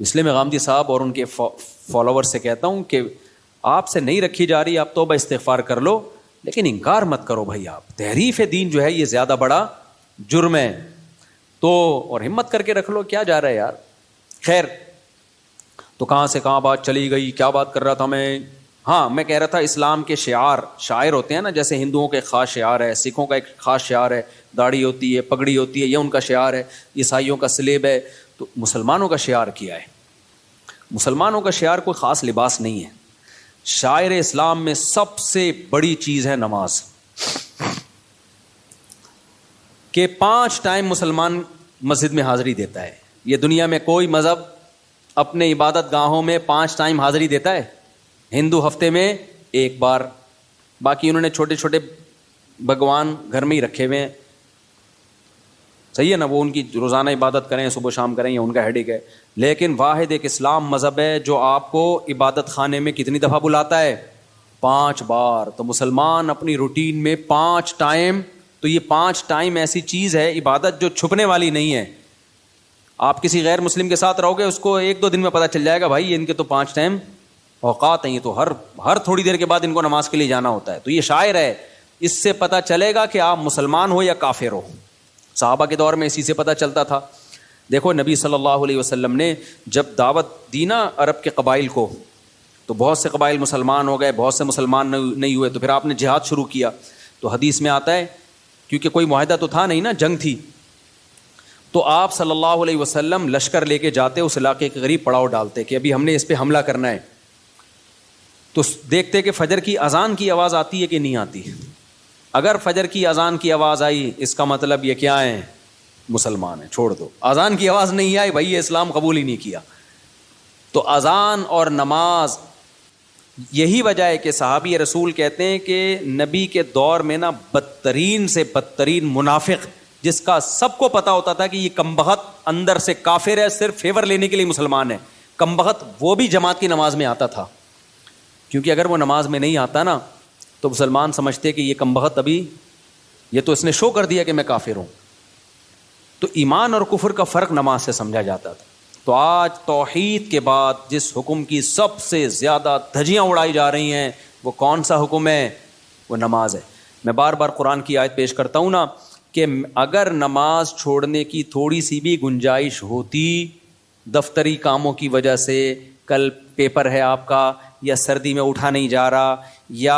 اس لیے میں غامدی صاحب اور ان کے فالوور سے کہتا ہوں کہ آپ سے نہیں رکھی جا رہی, آپ توبہ استغفار کر لو, لیکن انکار مت کرو بھائی. آپ تحریف دین جو ہے یہ زیادہ بڑا جرم ہے. تو اور ہمت کر کے رکھ لو, کیا جا رہا ہے یار. خیر, تو کہاں سے کہاں بات چلی گئی, کیا بات کر رہا تھا میں؟ ہاں, میں کہہ رہا تھا اسلام کے شعائر ہوتے ہیں نا, جیسے ہندوؤں کا ایک خاص شعار ہے, سکھوں کا ایک خاص شعار ہے, داڑھی ہوتی ہے, پگڑی ہوتی ہے, یہ ان کا شعار ہے. عیسائیوں کا سلیب ہے. تو مسلمانوں کا شعار کیا ہے؟ مسلمانوں کا شعار کوئی خاص لباس نہیں ہے. شاعر اسلام میں سب سے بڑی چیز ہے نماز. کہ 5 ٹائم مسلمان مسجد میں حاضری دیتا ہے. یہ دنیا میں کوئی مذہب اپنے عبادت گاہوں میں 5 ٹائم حاضری دیتا ہے؟ ہندو ہفتے میں 1 بار, باقی انہوں نے چھوٹے چھوٹے بھگوان گھر میں ہی رکھے ہوئے ہیں. صحیح ہے نا, وہ ان کی روزانہ عبادت کریں, صبح شام کریں, یا ان کا ہیڈک ہے. لیکن واحد ایک اسلام مذہب ہے جو آپ کو عبادت خانے میں کتنی دفعہ بلاتا ہے؟ 5 بار. تو مسلمان اپنی روٹین میں 5 ٹائم, تو یہ 5 ٹائم ایسی چیز ہے عبادت جو چھپنے والی نہیں ہے. آپ کسی غیر مسلم کے ساتھ رہو گے, اس کو 1-2 دن میں پتہ چل جائے گا بھائی ان کے تو 5 ٹائم اوقات ہیں, یہ تو ہر تھوڑی دیر کے بعد ان کو نماز کے لیے جانا ہوتا ہے. تو یہ شاعر ہے, اس سے پتہ چلے گا کہ آپ مسلمان ہو یا کافر ہو. صحابہ کے دور میں اسی سے پتہ چلتا تھا. دیکھو نبی صلی اللہ علیہ وسلم نے جب دعوت دی نا عرب کے قبائل کو, تو بہت سے قبائل مسلمان ہو گئے, بہت سے مسلمان نہیں ہوئے. تو پھر آپ نے جہاد شروع کیا. تو حدیث میں آتا ہے, کیونکہ کوئی معاہدہ تو تھا نہیں نا, جنگ تھی, تو آپ صلی اللہ علیہ وسلم لشکر لے کے جاتے, اس علاقے کے قریب پڑاؤ ڈالتے کہ ابھی ہم نے اس پہ حملہ کرنا ہے. تو دیکھتے کہ فجر کی اذان کی آواز آتی ہے کہ نہیں آتی. اگر فجر کی اذان کی آواز آئی, اس کا مطلب یہ کیا ہے؟ مسلمان ہیں, چھوڑ دو. اذان کی آواز نہیں آئی, بھائی یہ اسلام قبول ہی نہیں کیا. تو اذان اور نماز, یہی وجہ ہے کہ صحابی رسول کہتے ہیں کہ نبی کے دور میں نا بدترین سے بدترین منافق, جس کا سب کو پتا ہوتا تھا کہ یہ کمبخت اندر سے کافر ہے, صرف فیور لینے کے لیے مسلمان ہے, کمبخت, وہ بھی جماعت کی نماز میں آتا تھا. کیونکہ اگر وہ نماز میں نہیں آتا نا تو مسلمان سمجھتے کہ یہ کمبخت ابھی, یہ تو اس نے شو کر دیا کہ میں کافر ہوں. تو ایمان اور کفر کا فرق نماز سے سمجھا جاتا تھا. تو آج توحید کے بعد جس حکم کی سب سے زیادہ دھجیاں اڑائی جا رہی ہیں, وہ کون سا حکم ہے؟ وہ نماز ہے. میں بار بار قرآن کی آیت پیش کرتا ہوں نا کہ اگر نماز چھوڑنے کی تھوڑی سی بھی گنجائش ہوتی, دفتری کاموں کی وجہ سے, کل پیپر ہے آپ کا, یا سردی میں اٹھا نہیں جا رہا, یا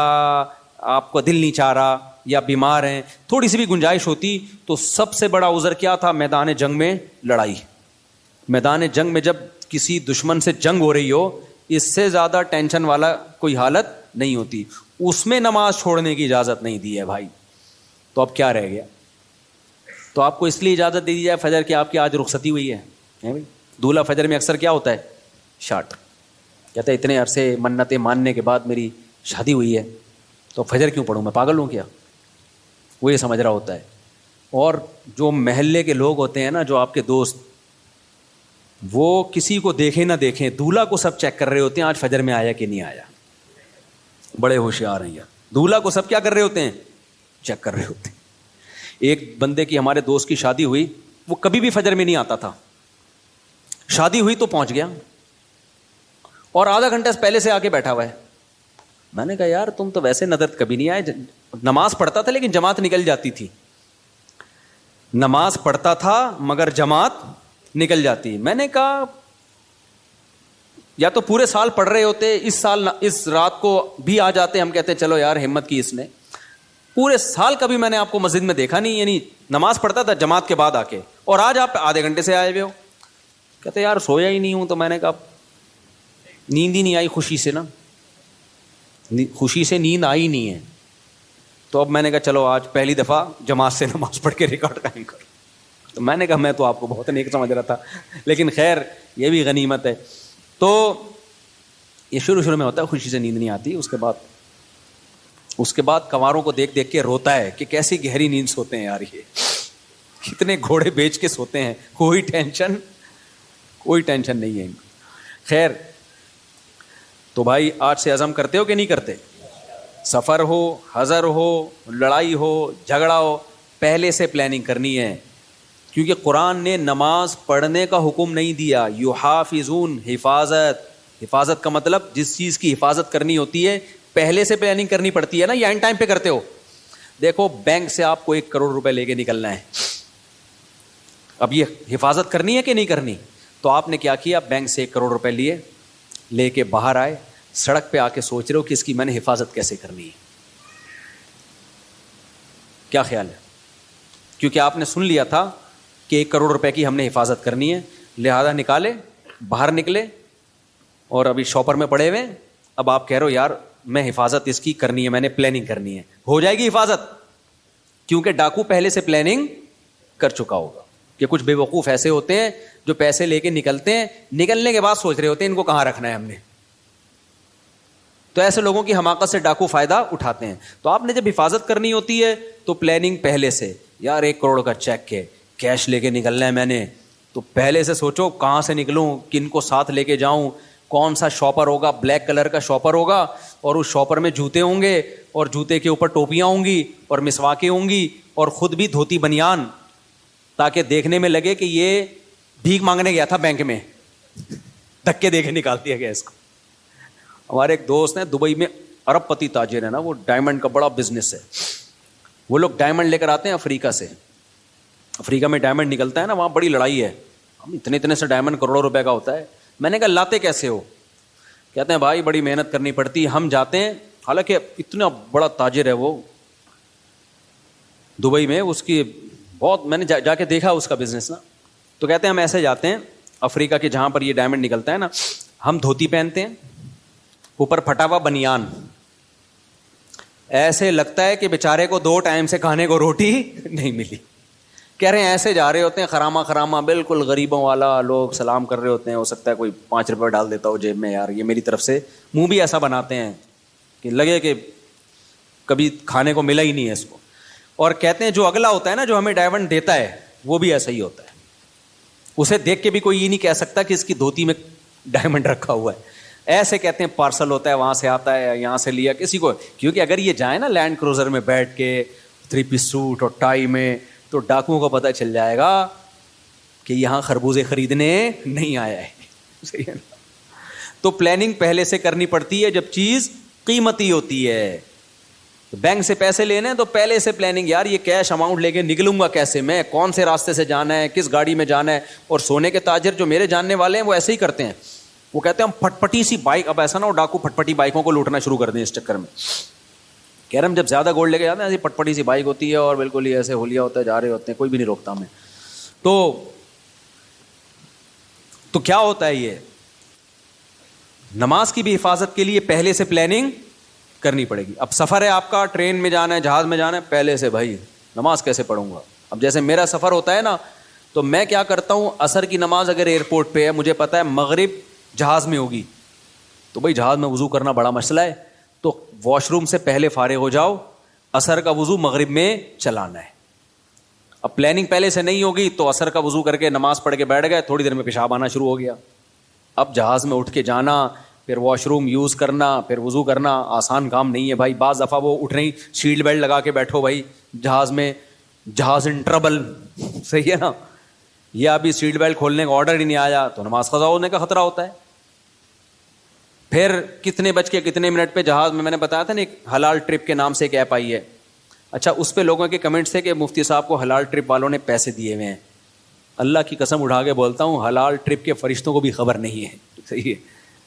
آپ کو دل نہیں چاہ رہا, یا بیمار ہیں, تھوڑی سی بھی گنجائش ہوتی, تو سب سے بڑا عذر کیا تھا؟ میدان جنگ میں لڑائی. میدان جنگ میں جب کسی دشمن سے جنگ ہو رہی ہو, اس سے زیادہ ٹینشن والا کوئی حالت نہیں ہوتی. اس میں نماز چھوڑنے کی اجازت نہیں دی ہے بھائی. تو اب کیا رہ گیا؟ تو آپ کو اس لیے اجازت دے دی جائے فجر کہ آپ کی آج رخصتی ہوئی ہے. دولہا فجر میں اکثر کیا ہوتا ہے؟ شاٹ. کہتا ہے اتنے عرصے منتیں ماننے کے بعد میری شادی ہوئی ہے, تو فجر کیوں پڑھوں, میں پاگل ہوں کیا؟ وہ یہ سمجھ رہا ہوتا ہے. اور جو محلے کے لوگ ہوتے ہیں نا, جو آپ کے دوست, وہ کسی کو دیکھیں نہ دیکھیں, دولہا کو سب چیک کر رہے ہوتے ہیں آج فجر میں آیا کہ نہیں آیا. بڑے ہوشیار ہیں یار. دولہا کو سب کیا کر رہے ہوتے ہیں؟ چیک کر رہے ہوتے ہیں. ایک بندے کی, ہمارے دوست کی شادی ہوئی, وہ کبھی بھی فجر میں نہیں آتا تھا. شادی ہوئی تو پہنچ گیا, اور آدھا گھنٹہ پہلے سے آ کے بیٹھا ہوا ہے. میں نے کہا یار تم تو ویسے نظر کبھی نہیں آئے. نماز پڑھتا تھا لیکن جماعت نکل جاتی تھی. نماز پڑھتا تھا مگر جماعت نکل جاتی. میں نے کہا یا تو پورے سال پڑھ رہے ہوتے, اس سال اس رات کو بھی آ جاتے. ہم کہتے چلو یار ہمت کی اس نے. پورے سال کبھی میں نے آپ کو مسجد میں دیکھا نہیں, یعنی نماز پڑھتا تھا جماعت کے بعد آ کے, اور آج آپ آدھے گھنٹے سے آئے ہوئے ہو. کہتے یار سویا ہی نہیں ہوں. تو میں نے کہا نیند ہی نہیں آئی خوشی سے نا, خوشی سے نیند آئی نہیں ہے. تو اب میں نے کہا چلو آج پہلی دفعہ جماعت سے نماز پڑھ کے ریکارڈ قائم کرو. تو میں نے کہا میں تو آپ کو بہت نیک سمجھ رہا تھا, لیکن خیر یہ بھی غنیمت ہے. تو یہ شروع میں ہوتا ہے, خوشی سے نیند نہیں آتی. اس کے بعد کنواروں کو دیکھ دیکھ کے روتا ہے کہ کیسی گہری نیند سوتے ہیں یار, یہ کتنے گھوڑے بیچ کے سوتے ہیں, کوئی ٹینشن نہیں ہے. خیر, تو بھائی آج سے عزم کرتے ہو کہ نہیں کرتے؟ سفر ہو, حضر ہو, لڑائی ہو, جھگڑا ہو, پہلے سے پلاننگ کرنی ہے. کیونکہ قرآن نے نماز پڑھنے کا حکم نہیں دیا. یحافظون, حفاظت کا مطلب جس چیز کی حفاظت کرنی ہوتی ہے پہلے سے پلاننگ کرنی پڑتی ہے نا, یا اینڈ ٹائم پہ کرتے ہو. دیکھو بینک سے آپ کو 1 کروڑ روپے لے کے نکلنا ہے, اب یہ حفاظت کرنی ہے کہ نہیں کرنی؟ تو آپ نے کیا کیا, بینک سے 1 کروڑ روپے لے کے باہر آئے, سڑک پہ آ کے سوچ رہے ہو کہ اس کی میں نے حفاظت کیسے کرنی ہے. کیا خیال ہے؟ کیونکہ آپ نے سن لیا تھا کہ 1 کروڑ روپے کی ہم نے حفاظت کرنی ہے, لہذا نکالے, باہر نکلے, اور ابھی شاپر میں پڑے ہوئے. اب آپ کہہ رہے ہو یار میں حفاظت اس کی کرنی ہے, میں نے پلاننگ کرنی ہے. ہو جائے گی حفاظت, کیونکہ ڈاکو پہلے سے پلاننگ کر چکا ہوگا. کہ کچھ بے وقوف ایسے ہوتے ہیں جو پیسے لے کے نکلتے ہیں, نکلنے کے بعد سوچ رہے ہوتے ہیں ان کو کہاں رکھنا ہے ہم نے. تو ایسے لوگوں کی حماقت سے ڈاکو فائدہ اٹھاتے ہیں. تو آپ نے جب حفاظت کرنی ہوتی ہے تو پلاننگ پہلے سے, یار 1 کروڑ کا چیک ہے, کیش لے کے نکلنا ہے میں نے, تو پہلے سے سوچو کہاں سے نکلوں, کن کو ساتھ لے کے جاؤں, کون سا شاپر ہوگا, بلیک کلر کا شاپر ہوگا, اور اس شاپر میں جوتے ہوں گے, اور جوتے کے اوپر ٹوپیاں ہوں گی, اور مسواکیں ہوں گی, اور خود بھی دھوتی بنیان, تاکہ دیکھنے میں لگے کہ یہ بھیک مانگنے گیا تھا بینک میں, دھکے دے کے نکال دیا گیا اس کو. ہمارے ایک دوست ہیں دبئی میں, ارب پتی تاجر ہے نا, وہ ڈائمنڈ کا بڑا بزنس ہے. وہ لوگ ڈائمنڈ لے کر آتے ہیں افریقہ سے, افریقہ میں ڈائمنڈ نکلتا ہے نا, وہاں بڑی لڑائی ہے, ہم اتنے سے ڈائمنڈ کروڑوں روپے کا ہوتا ہے. میں نے کہا لاتے کیسے ہو؟ کہتے ہیں بھائی بڑی محنت کرنی پڑتی ہے, ہم جاتے ہیں, حالانکہ اتنا بڑا تاجر ہے وہ دبئی میں, اس کی بہت, میں نے جا کے دیکھا اس کا بزنس نا. تو کہتے ہیں ہم ایسے جاتے ہیں افریقہ کے جہاں پر یہ ڈائمنڈ نکلتا ہے نا, ہم دھوتی پہنتے ہیں, اوپر پھٹا ہوا بنیان, ایسے لگتا ہے کہ بیچارے کو 2 ٹائم سے کھانے کو روٹی نہیں ملی. کہہ رہے ہیں ایسے جا رہے ہوتے ہیں خراما بالکل غریبوں والا, لوگ سلام کر رہے ہوتے ہیں, ہو سکتا ہے کوئی 5 روپے ڈال دیتا ہو جیب میں, یار یہ میری طرف سے, منہ بھی ایسا بناتے ہیں کہ لگے کہ کبھی کھانے کو ملا ہی نہیں ہے اس کو. اور کہتے ہیں جو اگلا ہوتا ہے نا, جو ہمیں ڈائمنڈ دیتا ہے, وہ بھی ایسا ہی ہوتا ہے, اسے دیکھ کے بھی کوئی یہ نہیں کہہ سکتا کہ اس کی دھوتی میں ڈائمنڈ رکھا ہوا ہے. ایسے کہتے ہیں پارسل ہوتا ہے, وہاں سے آتا ہے, یہاں سے لیا کسی کو, کیونکہ اگر یہ جائیں نا لینڈ کروزر میں بیٹھ کے 3 پیس سوٹ اور ٹائی میں, تو ڈاکوؤں کو پتہ چل جائے گا کہ یہاں خربوزے خریدنے نہیں آیا ہے. صحیح ہے نا؟ تو پلاننگ پہلے سے کرنی پڑتی ہے جب چیز قیمتی ہوتی ہے. بینک سے پیسے لینے تو پہلے سے پلاننگ, یار یہ کیش اماؤنٹ لے کے نکلوں گا کیسے, میں کون سے راستے سے جانا ہے, کس گاڑی میں جانا ہے. اور سونے کے تاجر جو میرے جاننے والے ہیں وہ ایسے ہی کرتے ہیں, وہ کہتے ہیں ہم پھٹپٹی سی بائک, اب ایسا نہ ہو ڈاکو پھٹپٹی بائکوں کو لوٹنا شروع کر دیں اس چکر میں. کہہ رہے ہم جب زیادہ گولڈ لے کے جاتے ہیں ایسی پھٹپٹی سی بائک ہوتی ہے, اور بالکل ہی ایسے ہولیا ہوتا ہے, جا رہے ہوتے ہیں, کوئی بھی نہیں روکتا ہمیں. تو کیا ہوتا ہے, یہ نماز کی بھی حفاظت کے لیے پہلے سے پلاننگ کرنی پڑے گی. اب سفر ہے آپ کا, ٹرین میں جانا ہے, جہاز میں جانا ہے, پہلے سے بھائی نماز کیسے پڑھوں گا. اب جیسے میرا سفر ہوتا ہے نا, تو میں کیا کرتا ہوں, عصر کی نماز اگر ایئرپورٹ پہ ہے, مجھے پتا ہے مغرب جہاز میں ہوگی, تو بھائی جہاز میں وضو کرنا بڑا مسئلہ ہے, تو واش روم سے پہلے فارغ ہو جاؤ, عصر کا وضو مغرب میں چلانا ہے. اب پلاننگ پہلے سے نہیں ہوگی تو عصر کا وضو کر کے نماز پڑھ کے بیٹھ گئے, تھوڑی دیر میں پیشاب آنا شروع ہو گیا. اب جہاز میں اٹھ کے جانا, پھر واش روم یوز کرنا, پھر وضو کرنا, آسان کام نہیں ہے بھائی. بعض دفعہ وہ اٹھ رہی, سیٹ بیلٹ لگا کے بیٹھو بھائی جہاز میں, جہاز ان ٹربل. صحیح ہے نا, یہ ابھی سیٹ بیلٹ کھولنے کا آرڈر ہی نہیں آیا تو نماز قضا ہونے کا خطرہ ہوتا ہے. پھر کتنے بج کے کتنے منٹ پہ جہاز میں نے بتایا تھا نا, ایک حلال ٹرپ کے نام سے ایک ایپ آئی ہے. اچھا, اس پہ لوگوں کے کمنٹس تھے کہ مفتی صاحب کو حلال ٹرپ والوں نے پیسے دیے ہوئے ہیں. اللہ کی قسم اٹھا کے بولتا ہوں, حلال ٹرپ کے فرشتوں کو بھی خبر نہیں ہے. صحیح ہے,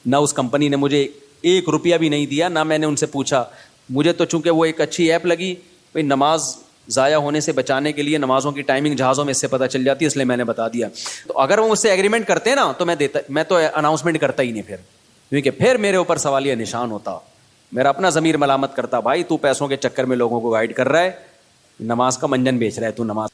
نہ اس کمپنی نے مجھے 1 روپیہ بھی نہیں دیا, نہ میں نے ان سے پوچھا. مجھے تو چونکہ وہ ایک اچھی ایپ لگی, بھائی نماز ضائع ہونے سے بچانے کے لیے نمازوں کی ٹائمنگ جہازوں میں اس سے پتہ چل جاتی ہے, اس لیے میں نے بتا دیا. تو اگر وہ مجھ سے ایگریمنٹ کرتے نا تو میں تو اناؤنسمنٹ کرتا ہی نہیں پھر, کیونکہ پھر میرے اوپر سوالیہ نشان ہوتا, میرا اپنا ضمیر ملامت کرتا, بھائی تو پیسوں کے چکر میں لوگوں کو گائیڈ کر رہا ہے, نماز کا منجن بیچ رہا ہے تو. نماز